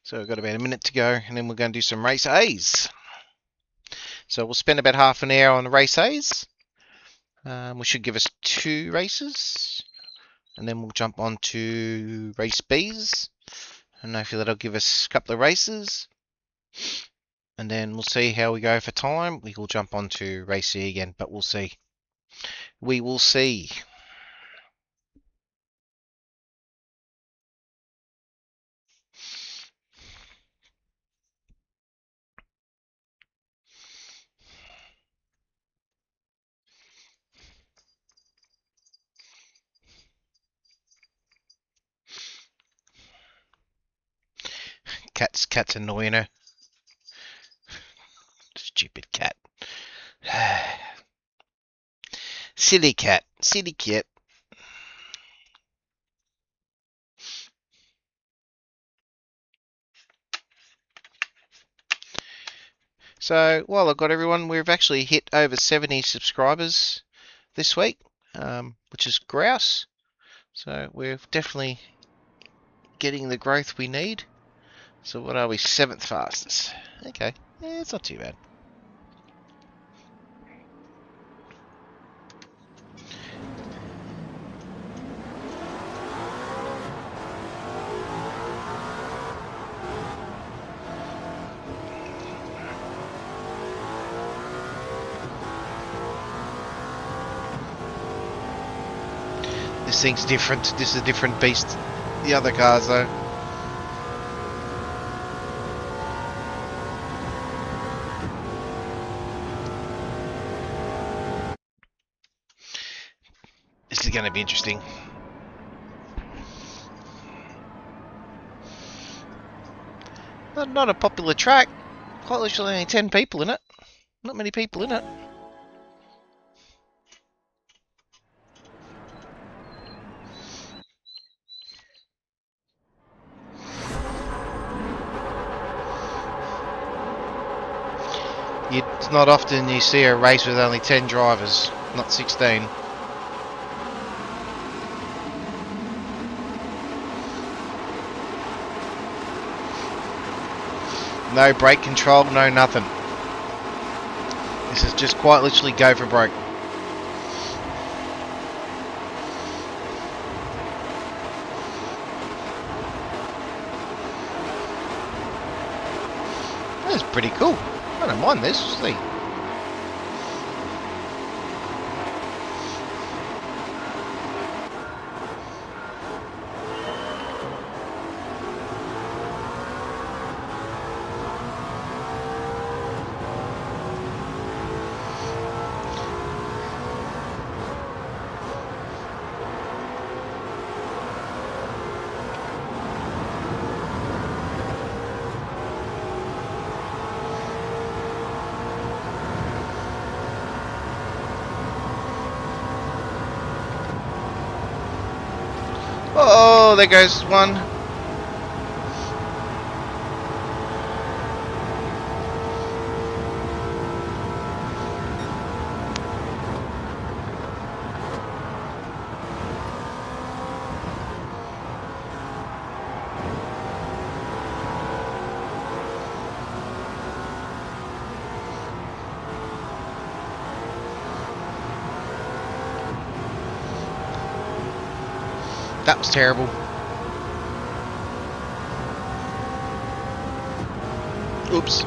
So we've got about a minute to go, and then we're going to do some race A's. So we'll spend about half an hour on the race A's. We should give us 2 races, and then we'll jump on to race B's, and hopefully that'll give us a couple of races, and then we'll see how we go for time. We will jump on to race C again, but we'll see. We will see. Cat's annoying her. Stupid cat. Silly cat. Silly cat. So, while I've got everyone, we've actually hit over 70 subscribers this week, which is grouse. So, we're definitely getting the growth we need. So, what are we? 7th fastest. Okay, yeah, it's not too bad. This thing's different. This is a different beast. The other cars, though. This is going to be interesting. Not a popular track. Quite literally only 10 people in it. Not many people in it. It's not often you see a race with only 10 drivers, not 16. No brake control, no nothing. This is just quite literally go for broke. That's pretty cool. I don't mind this. See. Oh, there goes one. That was terrible. Oops.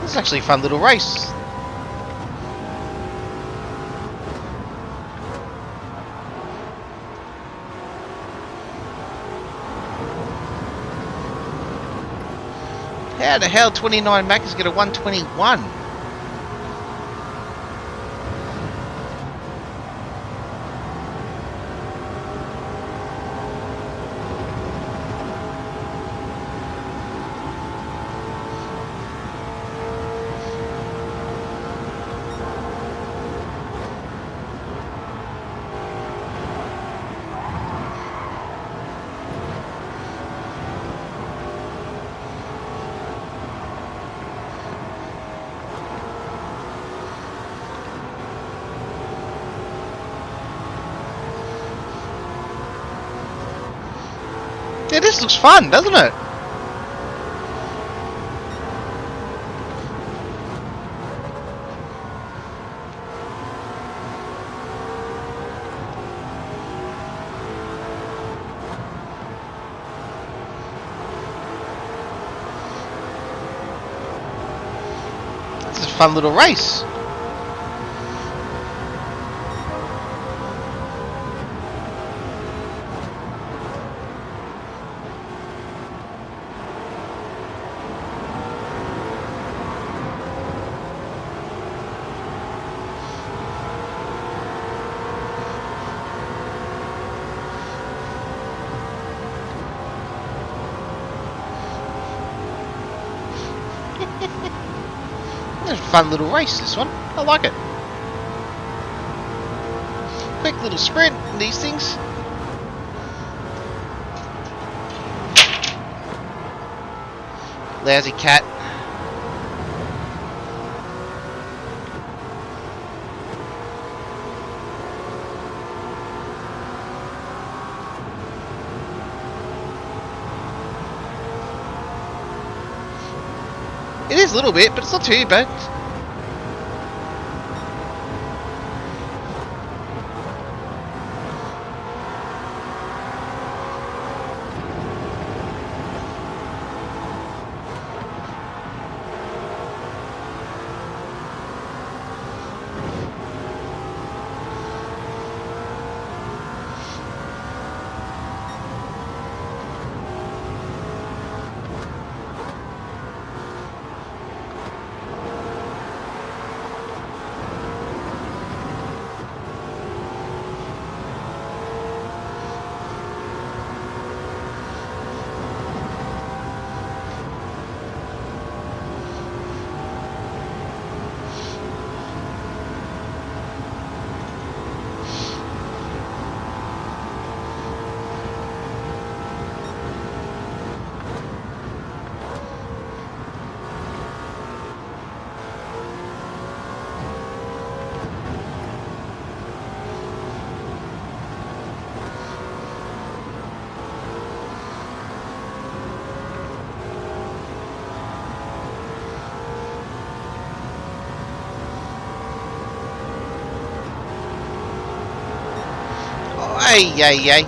This is actually a fun little race. How the hell 29 Mac is get a 121? Yeah, this looks fun, doesn't it? This is a fun little race. It's a fun little race, this one. I like it. Quick little sprint in these things. Lousy cat. It is a little bit, but it's not too bad. Ay, ay, ay.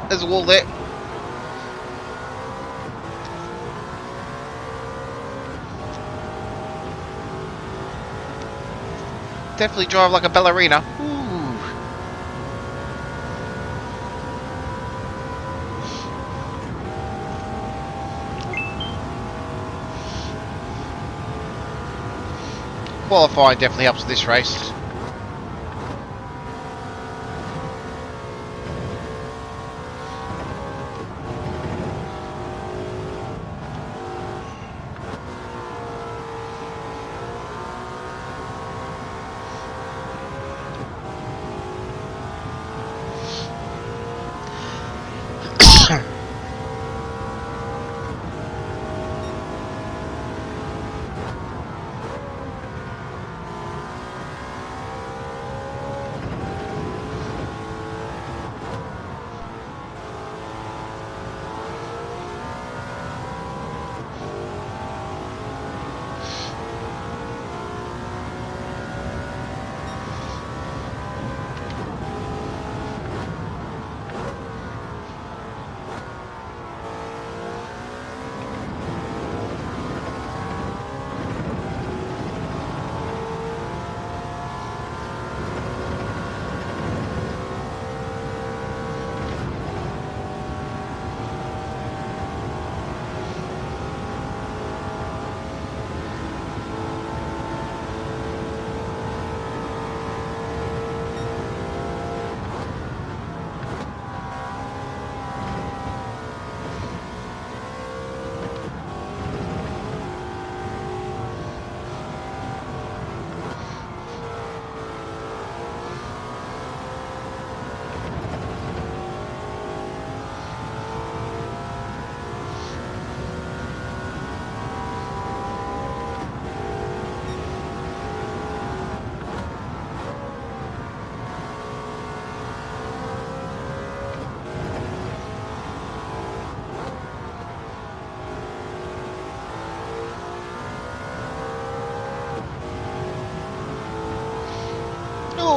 There's a wall there. Definitely drive like a ballerina. Ooh. Qualifying definitely helps with this race.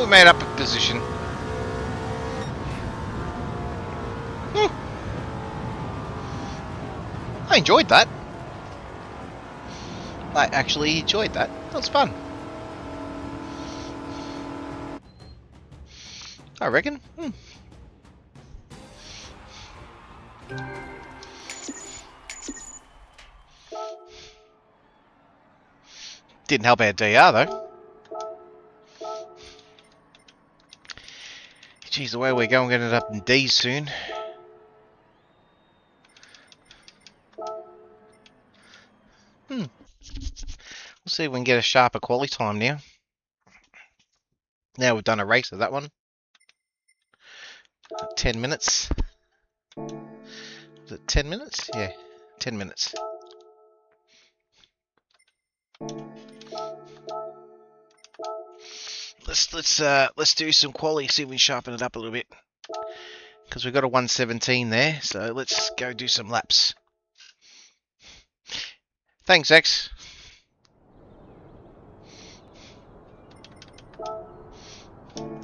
we made up a position. I enjoyed that. I actually enjoyed that. That was fun. I reckon. Didn't help our DR though. Geez, the way we're going, we're gonna end up in D's soon. We'll see if we can get a sharper quality time now. Now we've done a race of that one. 10 minutes. Was it 10 minutes? Yeah, 10 minutes. Let's do some quality, see if we can sharpen it up a little bit. Because we've got a 117 there, so let's go do some laps. Thanks, X.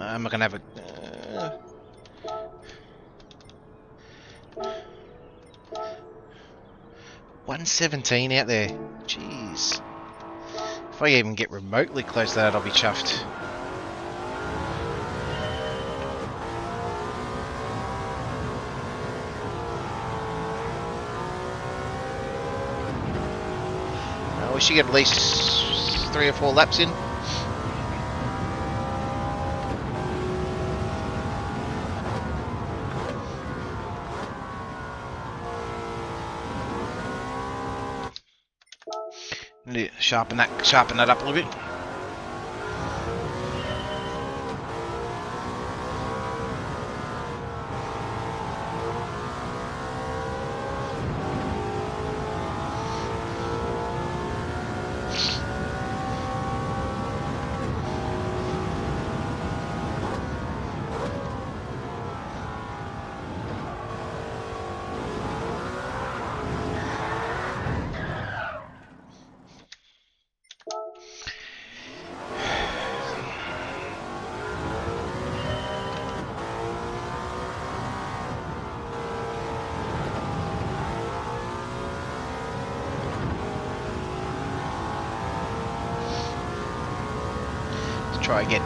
I'm not gonna have a 117 out there. Jeez. If I even get remotely close to that, I'll be chuffed. We should get at least 3 or 4 laps in. Need to sharpen that up a little bit. Try again.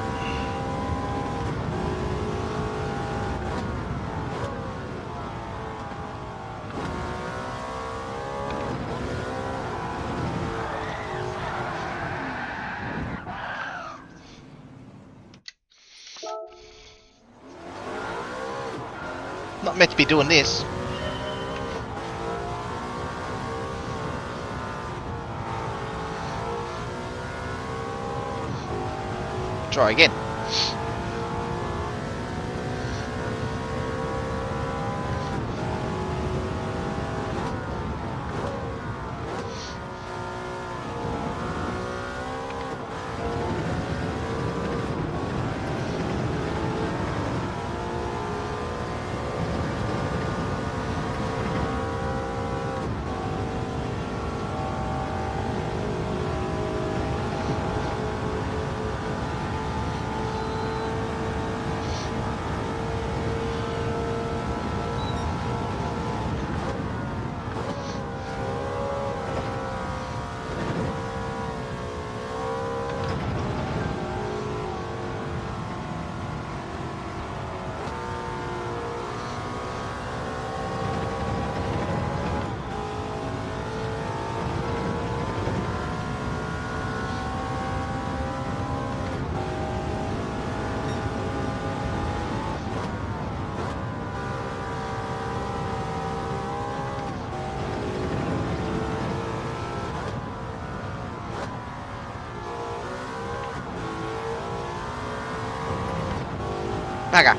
Not meant to be doing this. Try again. Bugger.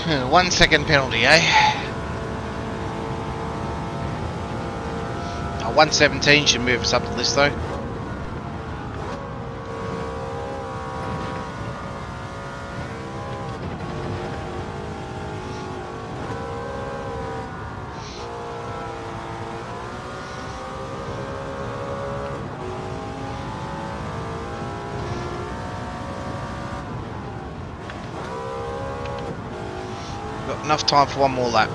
1 second penalty, eh? 117 should move us up the list though. Got enough time for one more lap.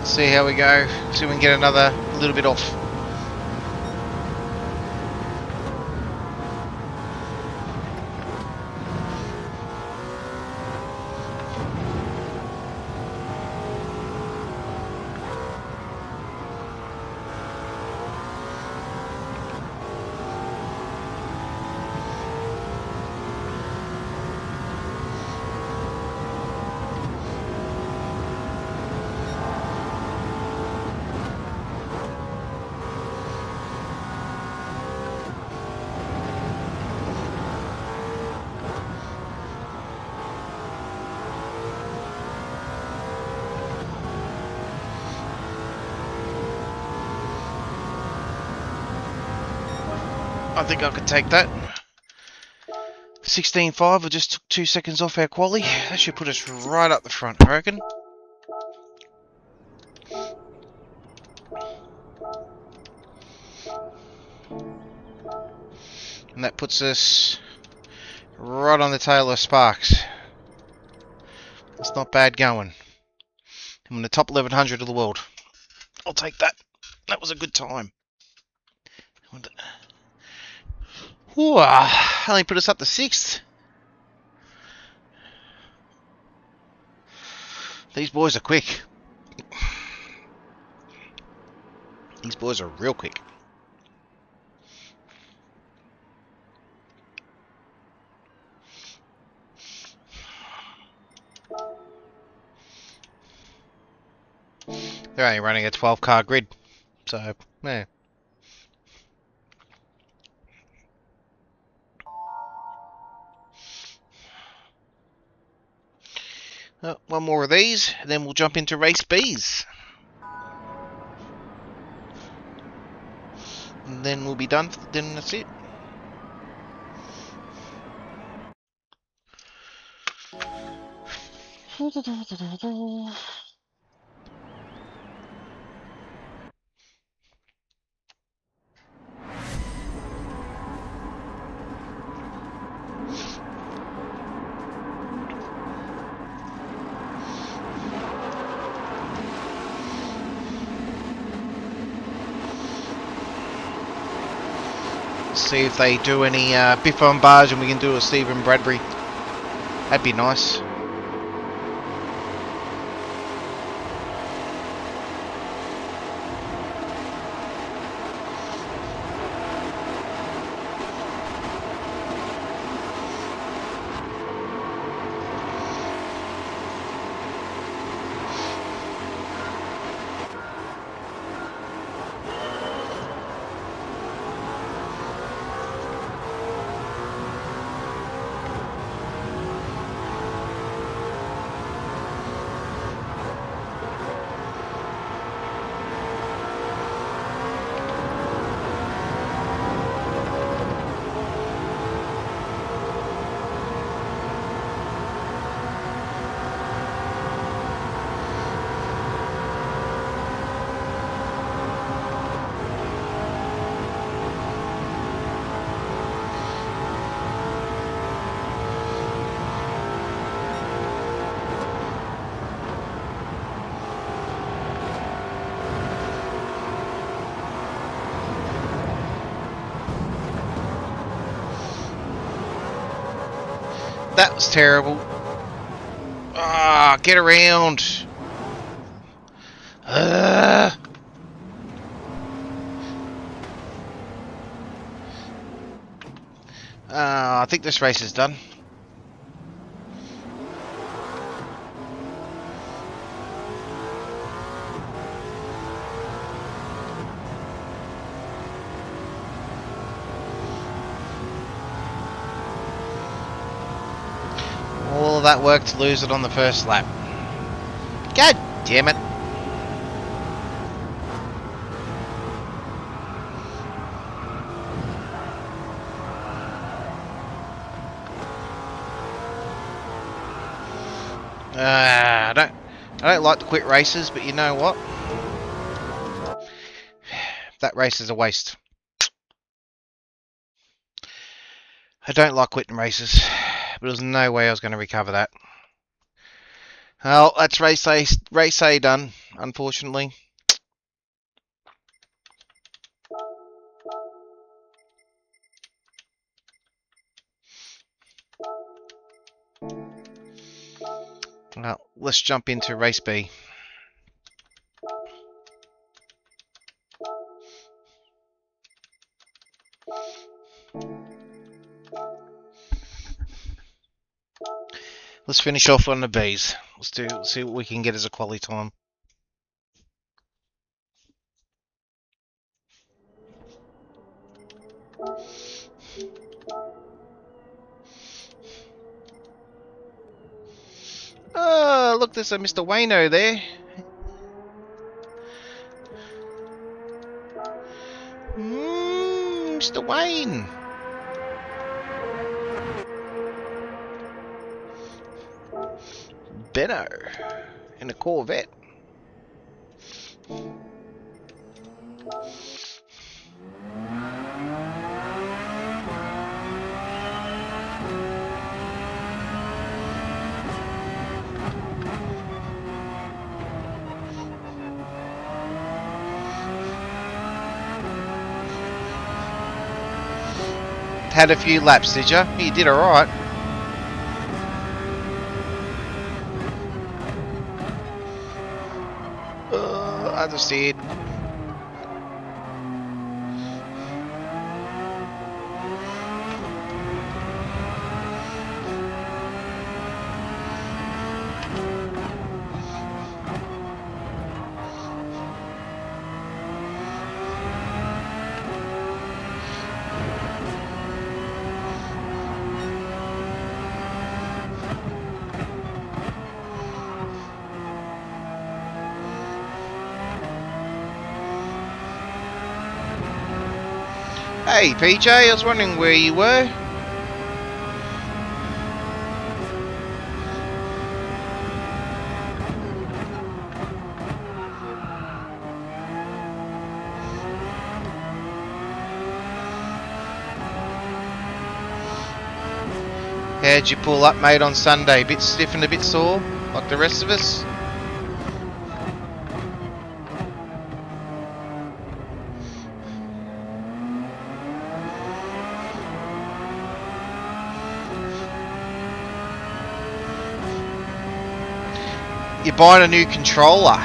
See how we go. See if we can get another little bit off. I think I could take that. 16.5, we just took 2 seconds off our quali. That should put us right up the front, I reckon. And that puts us right on the tail of Sparks. That's not bad going. I'm in the top 1100 of the world. I'll take that. That was a good time. Ooh, only put us up to 6th. These boys are quick. These boys are real quick. They're only running a 12-car grid, so yeah. One more of these, and then we'll jump into race B's. And then we'll be done. Then that's it. See if they do any Biff on bars and we can do a Stephen Bradbury. That'd be nice. That was terrible. Ah, get around. I think this race is done. All of that work to lose it on the first lap. God damn it. I don't like to quit races, but you know what? That race is a waste. I don't like quitting races, but there's no way I was going to recover that. Well, that's race A done, unfortunately. Well, let's jump into race B. Let's finish off on the Bs. Let's see what we can get as a quali time. Oh, look, there's a Mr. Wayno there. Mr. Wayne. Benno in a Corvette. Had a few laps, did you? You did alright. Understeered. Hey PJ, I was wondering where you were. How'd you pull up, mate, on Sunday? Bit stiff and a bit sore, like the rest of us? You're buying a new controller.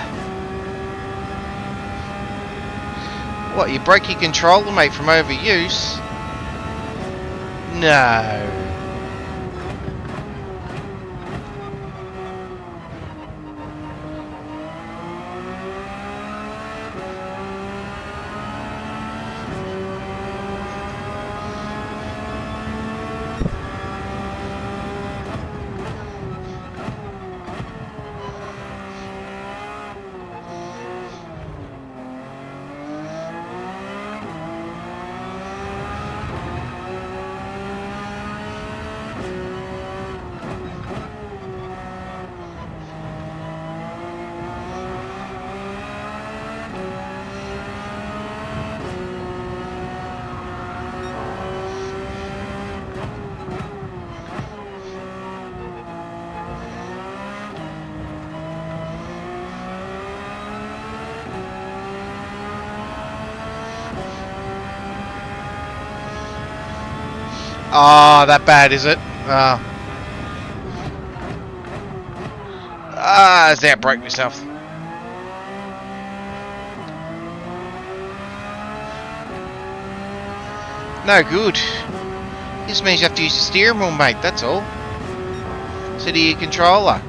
What, you broke your controller, mate, from overuse? No. Oh, that bad, is it? Oh. Ah, I broke myself. No good. This means you have to use the steering wheel, mate, that's all. Instead of your controller.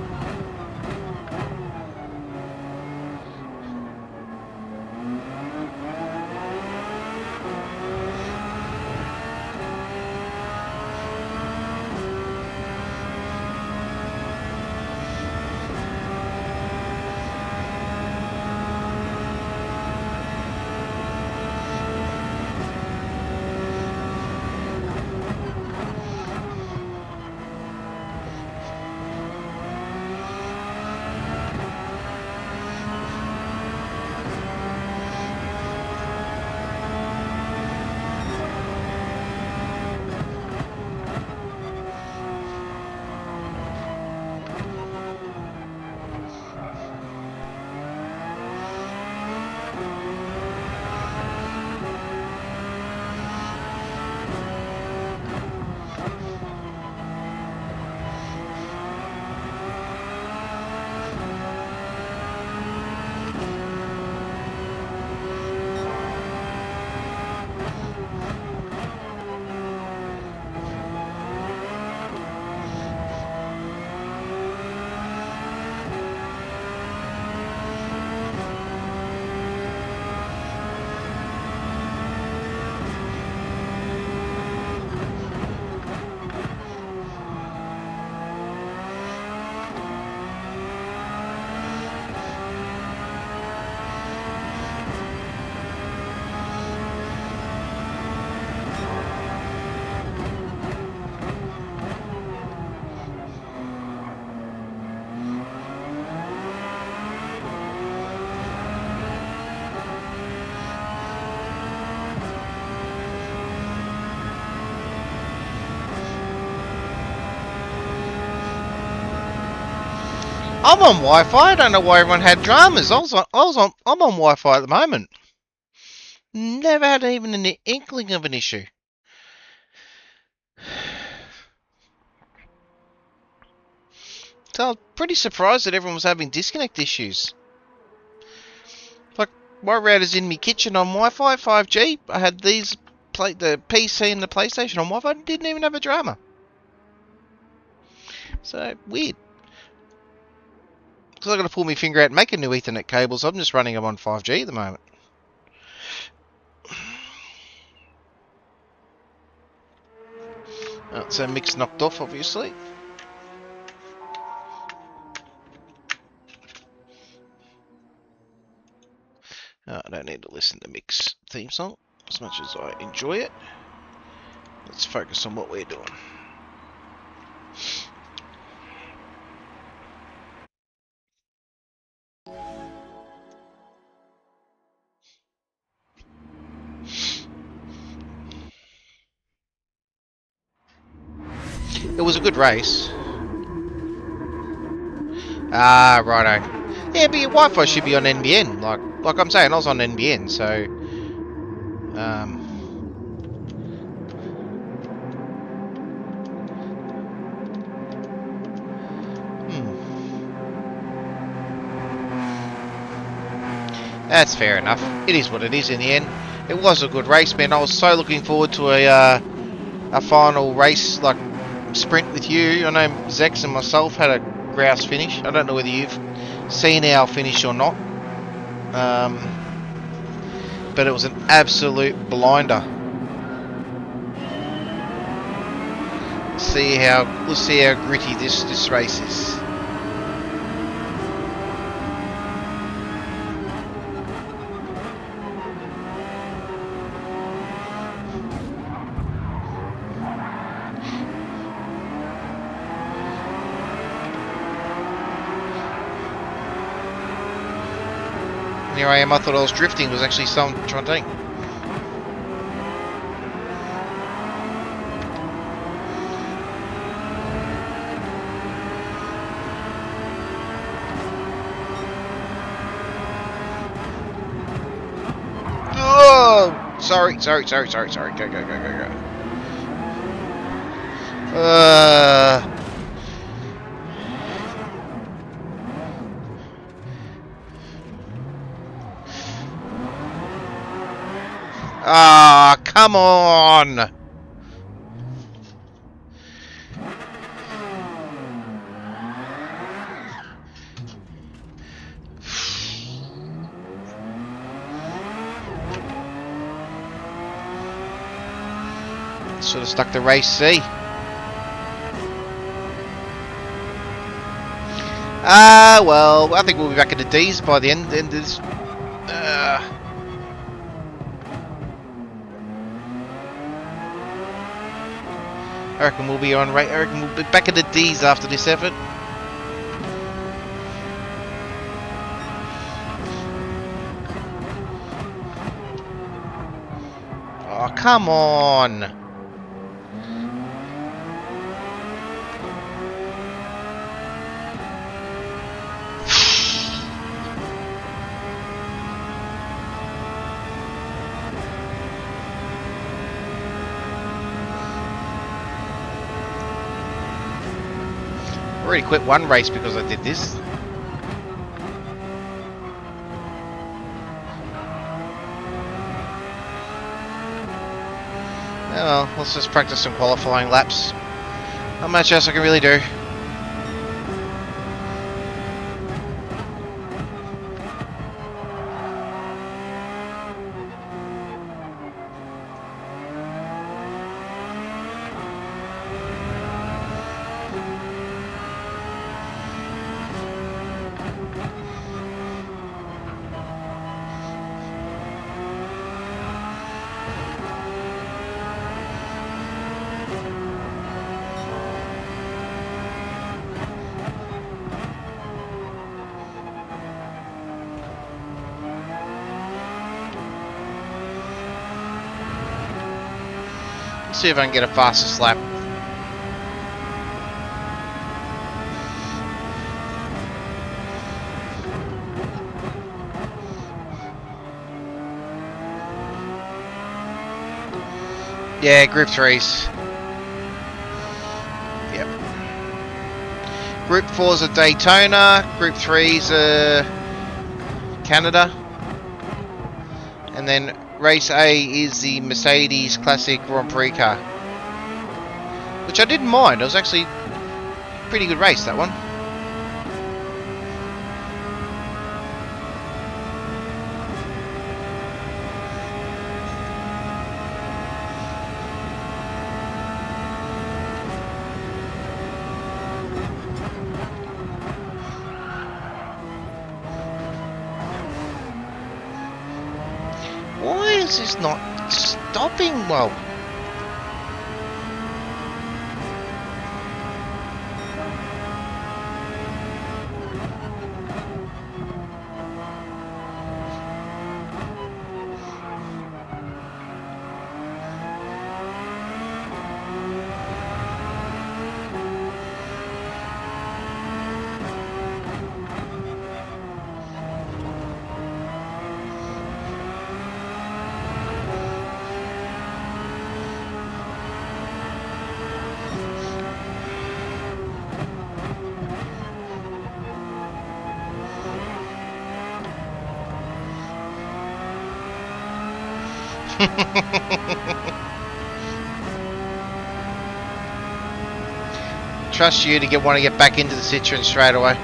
I'm on Wi-Fi. I don't know why everyone had dramas. I'm on Wi-Fi at the moment. Never had even an inkling of an issue. So I'm pretty surprised that everyone was having disconnect issues. Like, my router's in my kitchen on Wi-Fi, 5G. I had the PC and the PlayStation on Wi-Fi. Didn't even have a drama. So, weird. Because I've got to pull my finger out and make a new Ethernet cable, so I'm just running them on 5G at the moment. Oh, so mix knocked off, obviously. I don't need to listen to Mick's theme song as much as I enjoy it. Let's focus on what we're doing. It was a good race. Ah, righto. Yeah, but your Wi-Fi should be on NBN. Like I'm saying, I was on NBN, so... That's fair enough. It is what it is in the end. It was a good race, man. I was so looking forward to a final race, like sprint with you. I know Zex and myself had a grouse finish. I don't know whether you've seen our finish or not. But it was an absolute blinder. We'll see how gritty this race is. Here I am, I thought I was drifting, it was actually someone trying to take. Oh! Sorry. Go. Ah, come on! Should have stuck to race C. Well, I think we'll be back in the D's by the end of this. I reckon we'll be on. I reckon we'll be back in the D's after this effort. Oh, come on! I already quit one race because I did this. Well, let's just practice some qualifying laps. Not much else I can really do. See if I can get a fastest lap. Yeah, Group 3s. Yep. Group 4's a Daytona, Group 3's a Canada, and then Race A is the Mercedes Classic Grand Prix car, which I didn't mind. It was actually a pretty good race, that one. Why is this not stopping well? Trust you to want to get back into the Citroen straight away.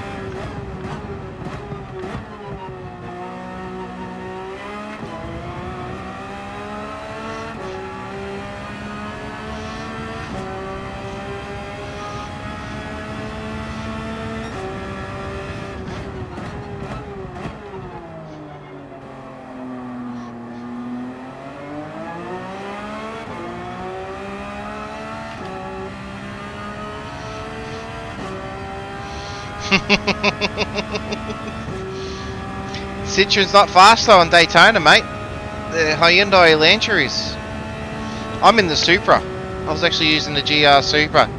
Citroen's not fast though on Daytona, mate. The Hyundai Elantra is. I'm in the Supra. I was actually using the GR Supra.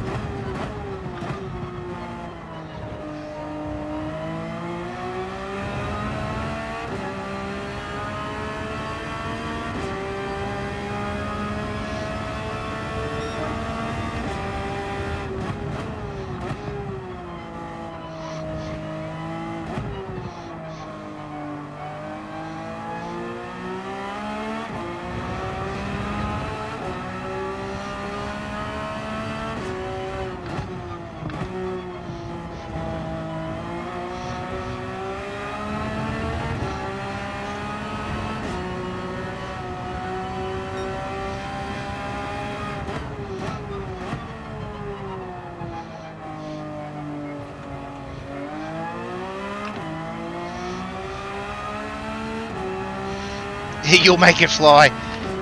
You'll make it fly.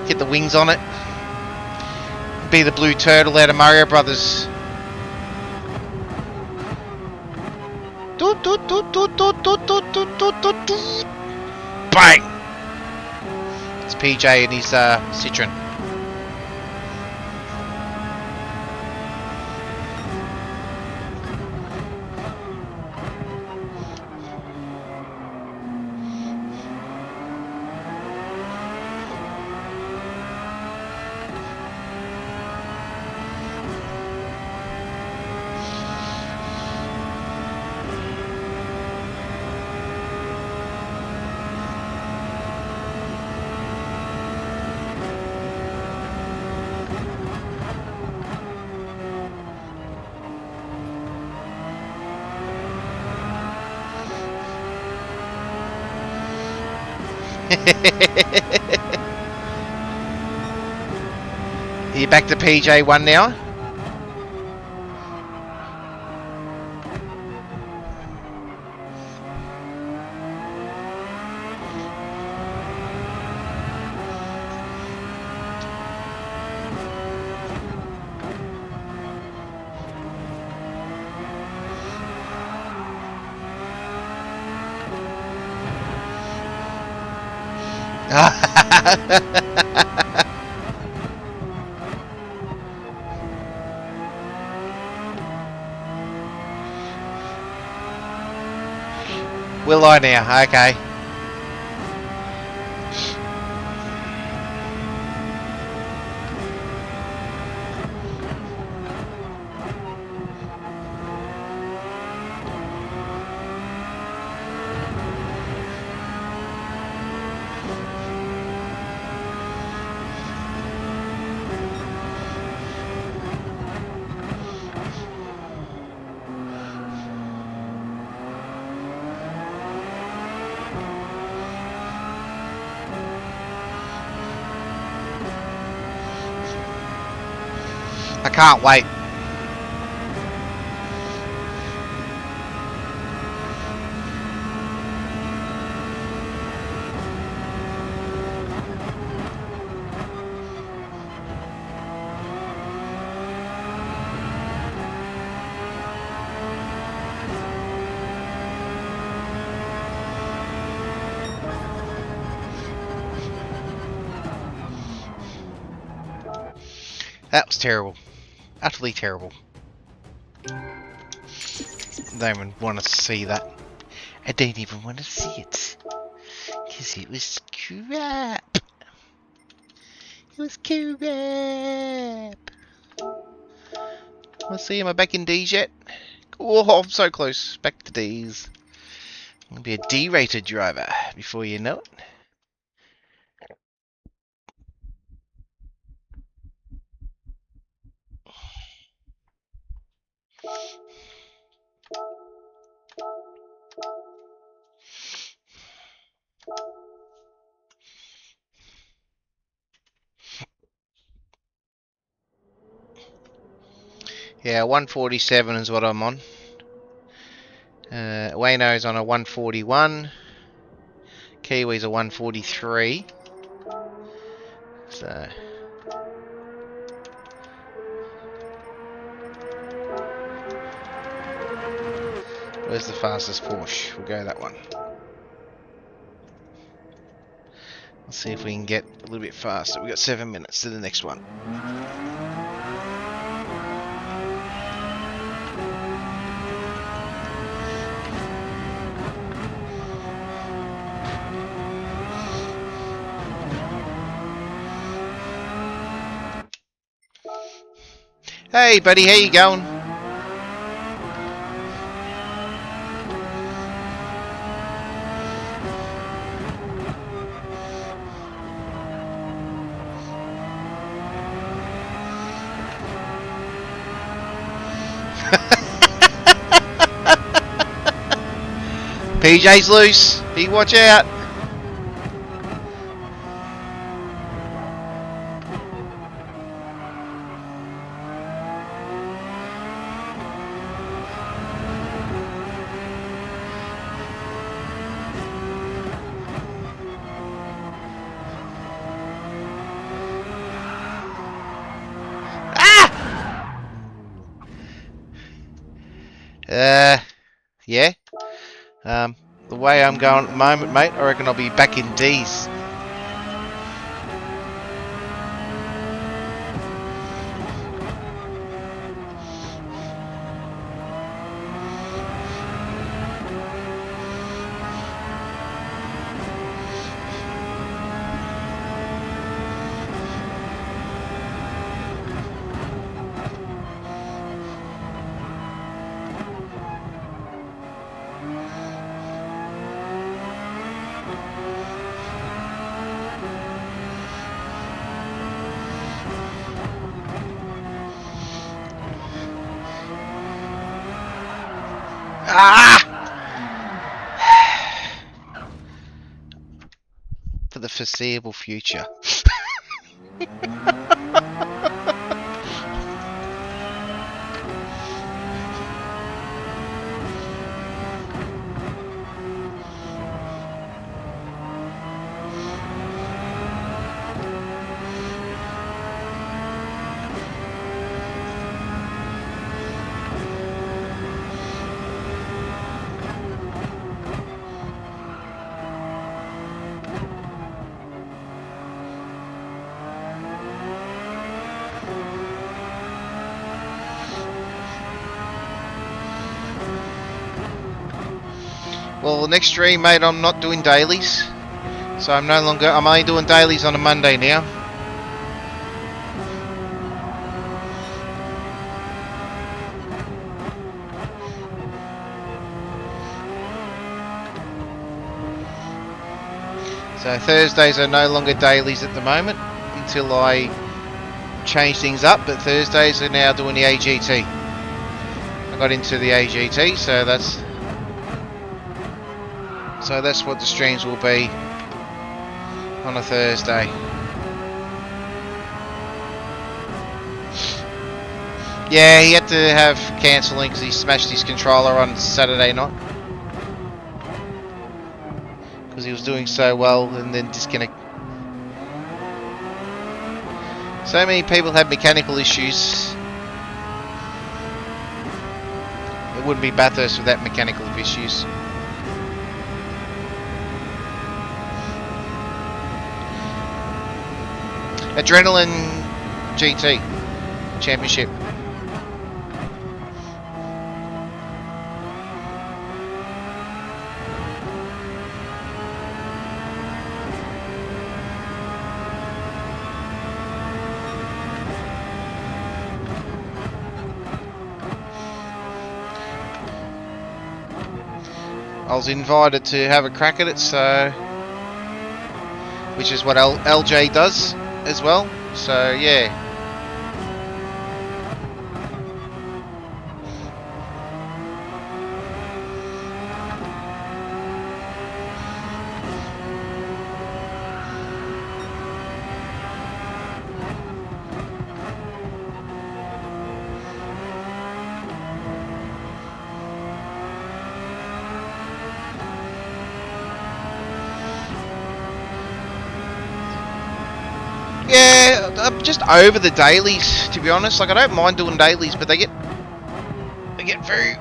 Get the wings on it. Be the blue turtle out of Mario Brothers. Bang! It's PJ and his Citroen. Are you back to PJ1 now? Will I now? Okay. I can't wait. That was terrible. Utterly terrible. Don't even want to see that. I don't even want to see it. Because it was crap. It was crap. Let's see, am I back in D's yet? Oh, I'm so close. Back to D's. I'm going to be a D-rated driver before you know it. Yeah, 147 is what I'm on. Wayno's on a 141. Kiwi's a 143. So... where's the fastest Porsche? We'll go that one. Let's see if we can get a little bit faster. We've got 7 minutes to the next one. Hey buddy, how you going? PJ's loose. Big watch out. The way I'm going at the moment, mate, I reckon I'll be back in D's. Ah! For the foreseeable future. Well, the next stream, mate, I'm not doing dailies. So I'm only doing dailies on a Monday now. So Thursdays are no longer dailies at the moment until I change things up, but Thursdays are now doing the AGT. I got into the AGT, so that's what the streams will be on a Thursday. Yeah, he had to have cancelling because he smashed his controller on Saturday night. Because he was doing so well and then disconnect. So many people had mechanical issues. It wouldn't be Bathurst without mechanical issues. Adrenaline GT Championship. I was invited to have a crack at it, so which is what LJ does as well, so yeah. Yeah, I'm just over the dailies, to be honest. Like, I don't mind doing dailies, but they get very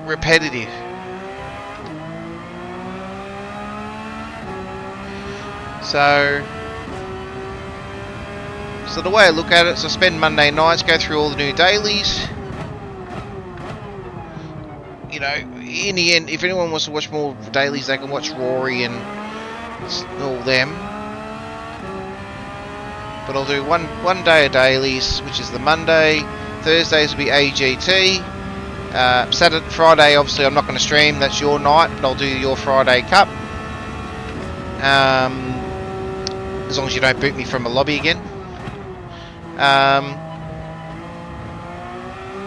repetitive. So the way I look at it is I spend Monday nights, go through all the new dailies. You know, in the end, if anyone wants to watch more dailies, they can watch Rory and all them. But I'll do one day of dailies, which is the Monday. Thursdays will be AGT. Saturday, Friday, obviously I'm not going to stream. That's your night, but I'll do your Friday Cup. As long as you don't boot me from a lobby again.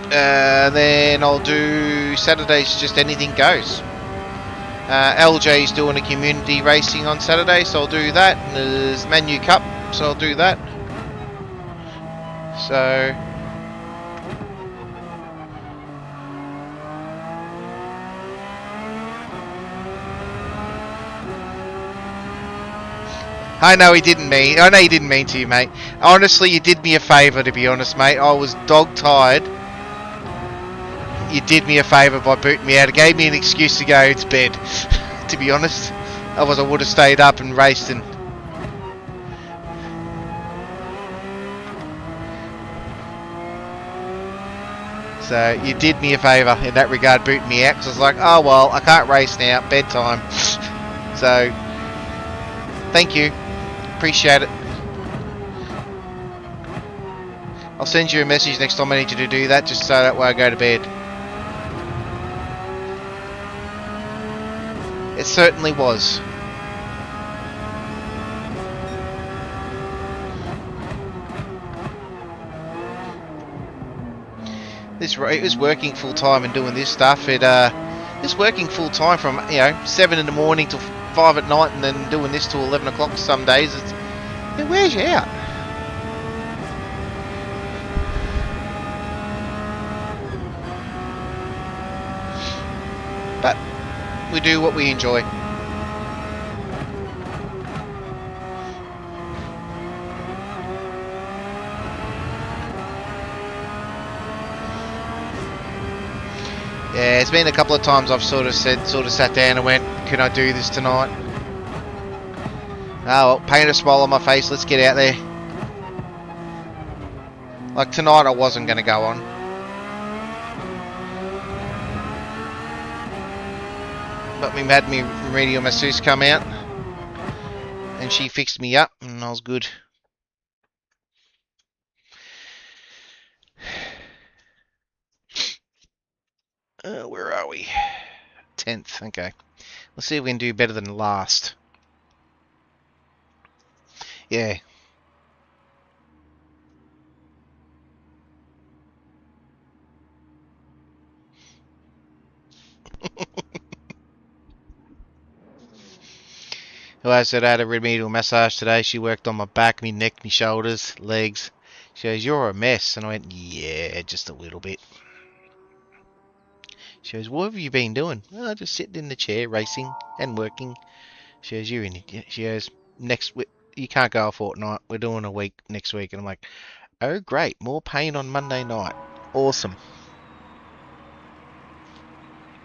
Then I'll do Saturdays, just anything goes. LJ's doing a community racing on Saturday, so I'll do that. And there's Manu Cup, so I'll do that. So I know he didn't mean to you, mate. Honestly, you did me a favour, to be honest, mate. I was dog tired. you did me a favour by booting me out. It gave me an excuse to go to bed, to be honest. Otherwise I would have stayed up and raced and... So you did me a favour in that regard, booting me out, because I was like, oh well, I can't race now, bedtime. So, thank you. Appreciate it. I'll send you a message next time I need you to do that, just so that way I go to bed. It certainly was. It was working full time and doing this stuff. It's working full time from 7 in the morning till 5 at night, and then doing this till 11 o'clock some days. It wears you out. But we do what we enjoy. Yeah, it's been a couple of times I've sort of sat down and went, can I do this tonight? Oh, well, paint a smile on my face, let's get out there. Like tonight I wasn't going to go on. But we had me remedial masseuse come out. And she fixed me up and I was good. Where are we? 10th, okay. Let's see if we can do better than last. Yeah. Well, I said I had a remedial massage today. She worked on my back, my neck, my shoulders, legs. She goes, you're a mess. And I went, yeah, just a little bit. She goes, what have you been doing? Well, just sitting in the chair, racing and working. She goes, you're in it. She goes, next week, you can't go a fortnight. We're doing a week next week. And I'm like, oh, great. More pain on Monday night. Awesome.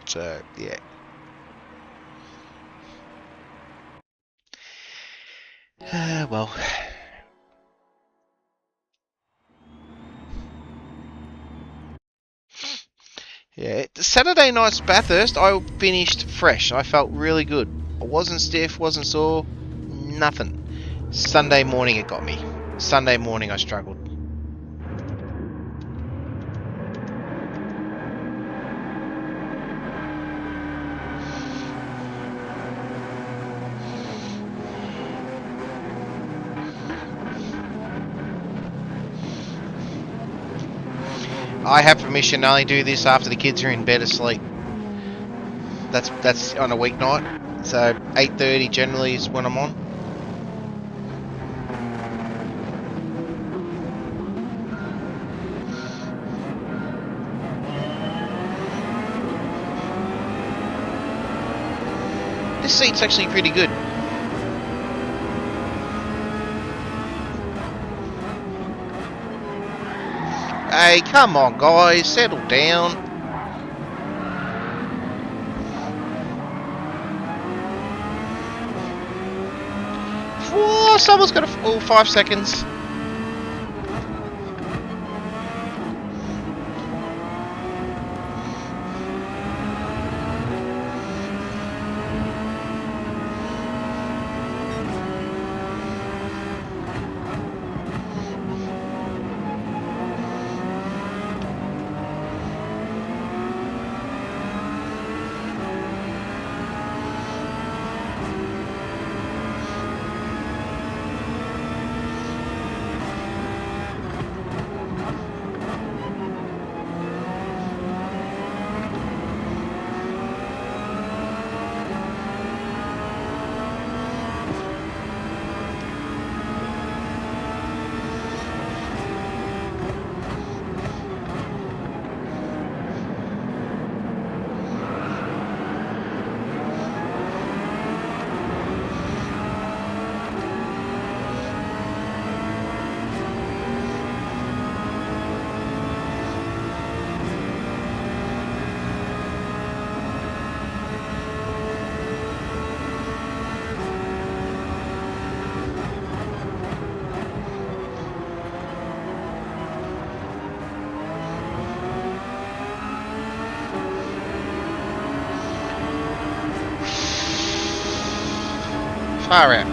So, yeah. Well. Yeah, Saturday night's Bathurst, I finished fresh. I felt really good. I wasn't stiff, wasn't sore, nothing. Sunday morning it got me. Sunday morning I struggled. I have permission to only do this after the kids are in bed asleep. That's on a weeknight. So 8:30 generally is when I'm on. This seat's actually pretty good. Hey, come on guys, settle down. Whoa, someone's got a 5 seconds. Far out.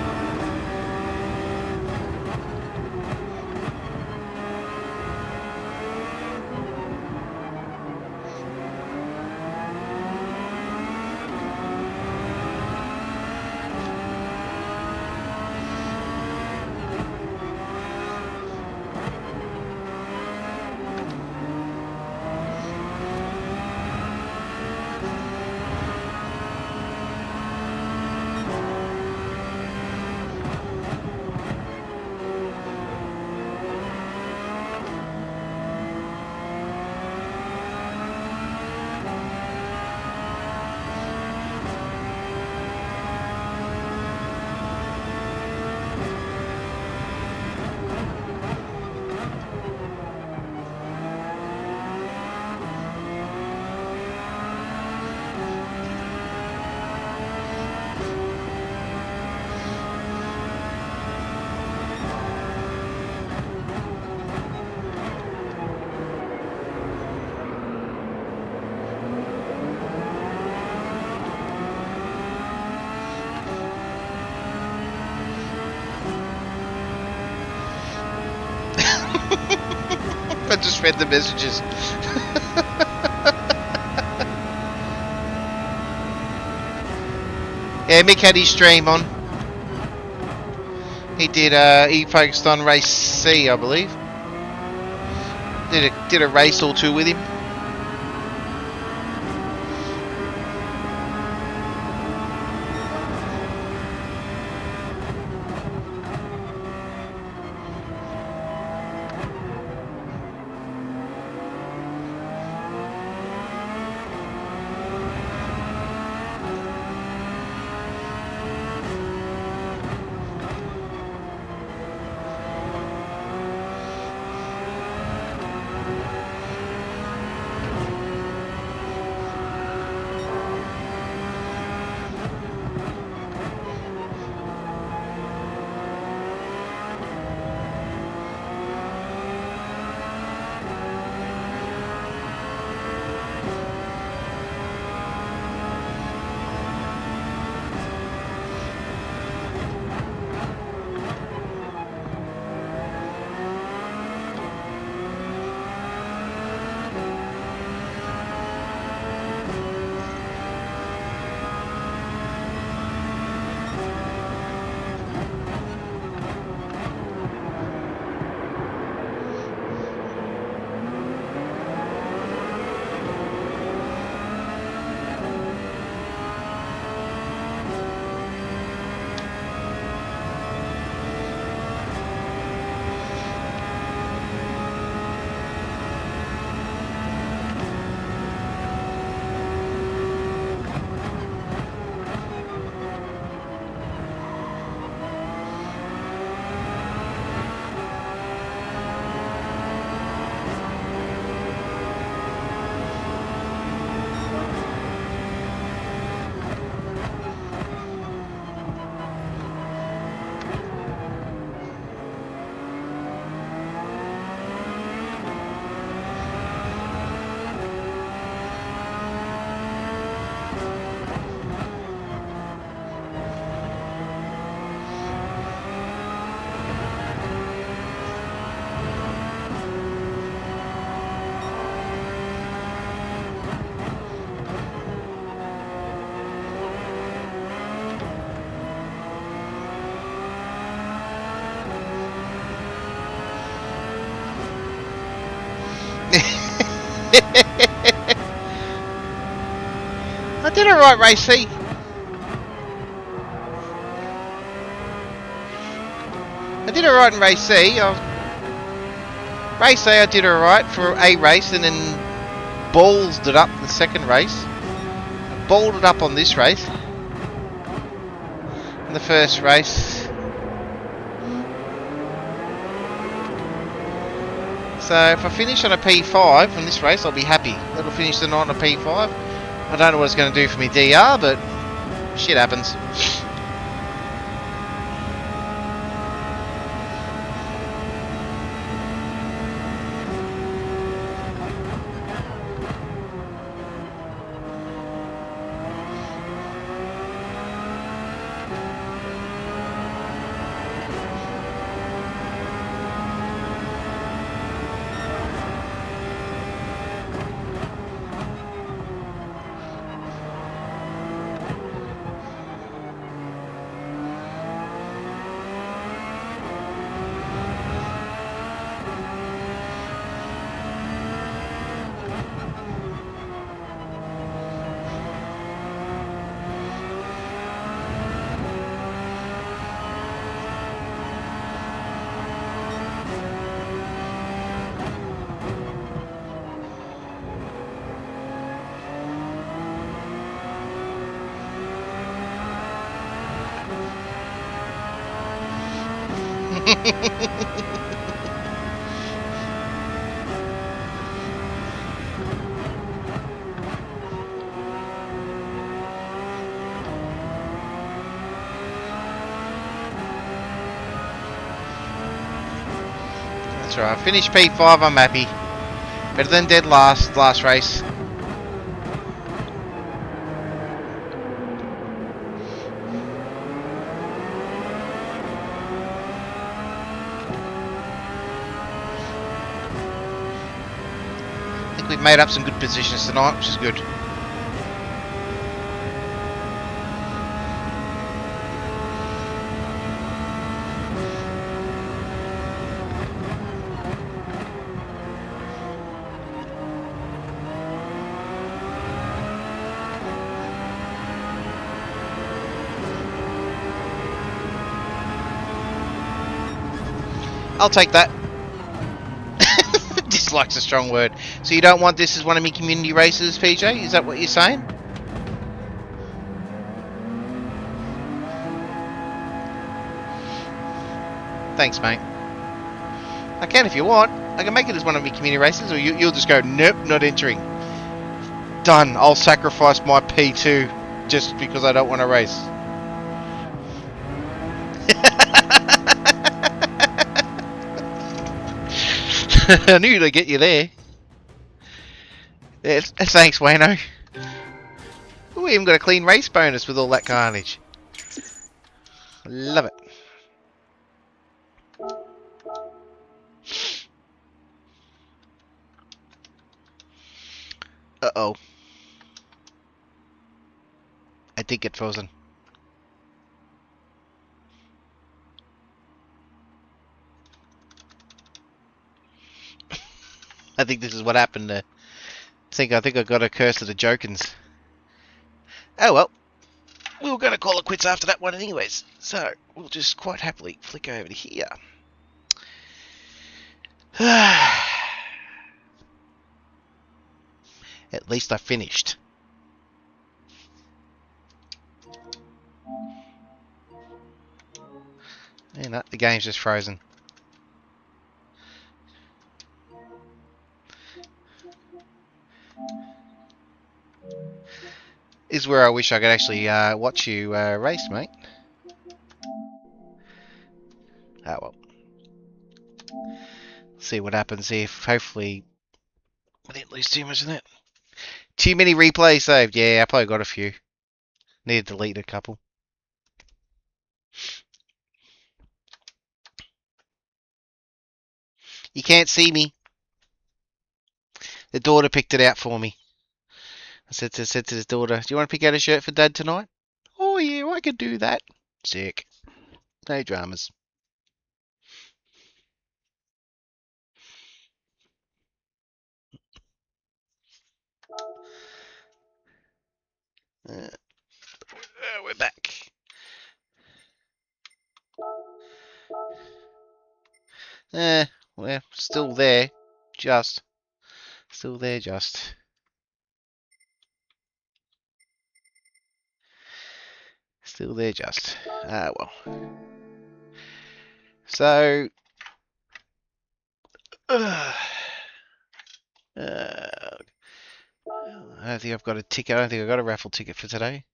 I just read the messages. Yeah, Mick had his stream on. He did. He focused on race C, I believe. Did a race or two with him. I did alright, race C. I did alright in race C. Race C I did alright for a race and then ballsed it up the second race. Balled it up on this race. In the first race. So if I finish on a P5 in this race, I'll be happy. That'll finish the night on a P5. I don't know what it's going to do for me DR, but shit happens. That's right. Finished P5. I'm happy. Better than dead last race. I think we've made up some good positions tonight, which is good. I'll take that. Dislike's a strong word. So you don't want this as one of my community races, PJ? Is that what you're saying? Thanks, mate. I can if you want. I can make it as one of my community races, or you'll just go, nope, not entering. Done. I'll sacrifice my P2 just because I don't want to race. I knew they'd get you there. Yeah, thanks, Wayno. We even got a clean race bonus with all that carnage. Love it. Uh-oh. I did get frozen. I think this is what happened there. I think I got a curse of the Jokins. Oh well. We were going to call it quits after that one anyways. So, we'll just quite happily flick over to here. At least I finished. You know, the game's just frozen. This is where I wish I could actually watch you race, mate. Oh well. See what happens if hopefully I didn't lose too much in it. Too many replays saved. Yeah, I probably got a few. Need to delete a couple. You can't see me. The daughter picked it out for me. I said to his daughter, do you want to pick out a shirt for Dad tonight? Oh yeah, I could do that. Sick. No dramas. We're back. We're still there. Just. Still there, just. Still there, just. Ah, well. So. I don't think I've got a ticket. I don't think I've got a raffle ticket for today.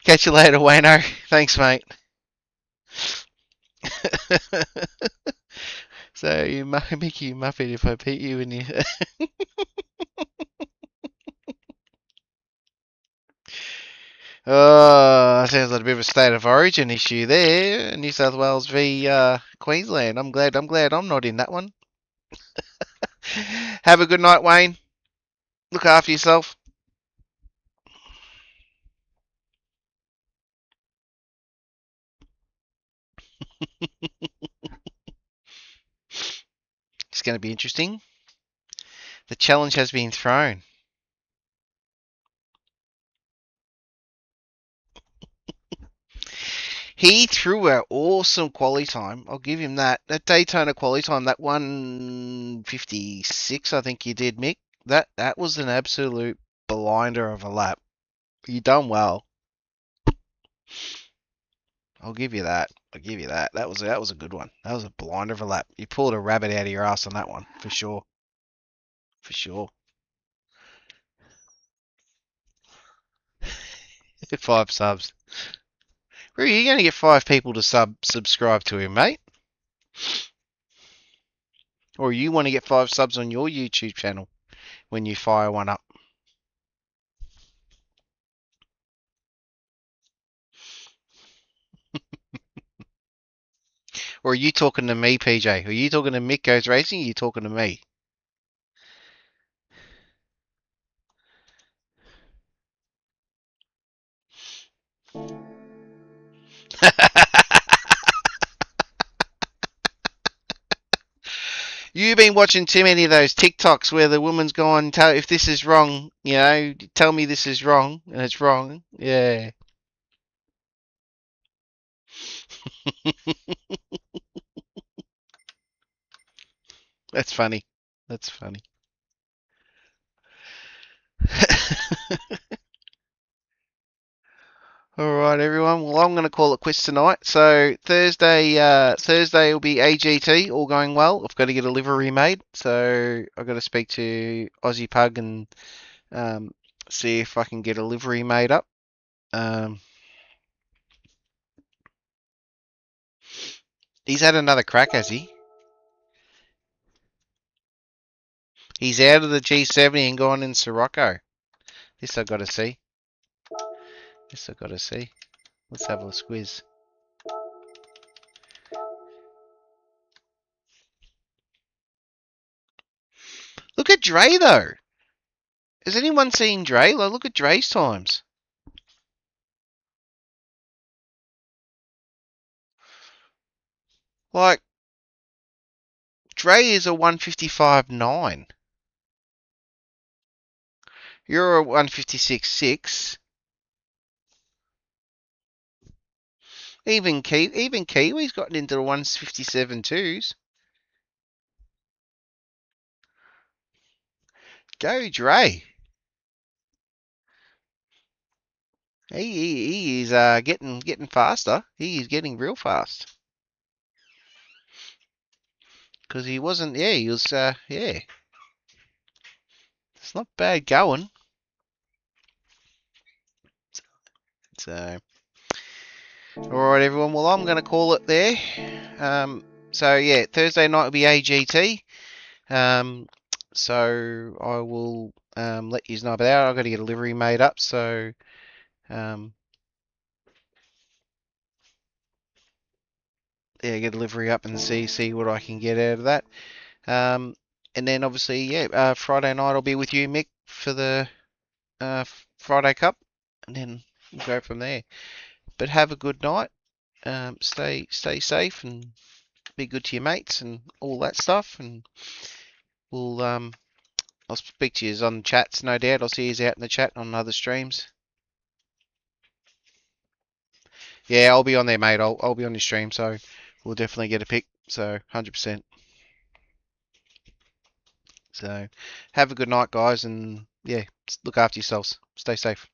Catch you later, Wayno. Thanks, mate. So, you Mickey Muppet if I beat you and you... Oh, sounds like a bit of a state of origin issue there. New South Wales v Queensland. I'm glad I'm not in that one. Have a good night, Wayne. Look after yourself. It's going to be interesting. The challenge has been thrown. He threw an awesome quality time. I'll give him that. That Daytona quality time, that 156, I think you did, Mick. That was an absolute blinder of a lap. You done well. I'll give you that. I'll give you that. That was a good one. That was a blinder of a lap. You pulled a rabbit out of your ass on that one, for sure. For sure. 5 subs. Where are you going to get 5 people to subscribe to him, mate? Or you want to get 5 subs on your YouTube channel when you fire one up? Or are you talking to me, PJ? Are you talking to Mick Goes Racing? Or are you talking to me? You've been watching too many of those TikToks where the woman's gone, tell if this is wrong, tell me this is wrong, and it's wrong. Yeah. That's funny. That's funny. All right, everyone. Well, I'm going to call it quits tonight. So Thursday will be AGT, all going well. I've got to get a livery made, so I've got to speak to Aussie Pug and um, see if I can get a livery made up. Um, he's had another crack, has he? He's out of the G70 and gone in Sirocco. This I've got to see. This I've got to see. Let's have a squiz. Look at Dre, though. Has anyone seen Dre? Like, look at Dre's times. Like, Dre is a 155.9. You're a 156.6. Even Kiwi's gotten into the 157.2s. Go Dre. He is getting faster. He is getting real fast. Because he wasn't. Yeah, he was. Yeah. It's not bad going. So, all right, everyone. Well, I'm going to call it there. So yeah, Thursday night will be AGT. So I will let you know about that. I've got to get a livery made up. So yeah, get a livery up and see what I can get out of that. And then obviously, yeah, Friday night I'll be with you, Mick, for the Friday Cup, and then we'll go from there. But have a good night. Stay safe and be good to your mates and all that stuff. And we'll I'll speak to you on chats, no doubt. I'll see you out in the chat on other streams. Yeah, I'll be on there, mate. I'll be on your stream, so we'll definitely get a pick. So 100%. So have a good night, guys, and yeah, look after yourselves. Stay safe.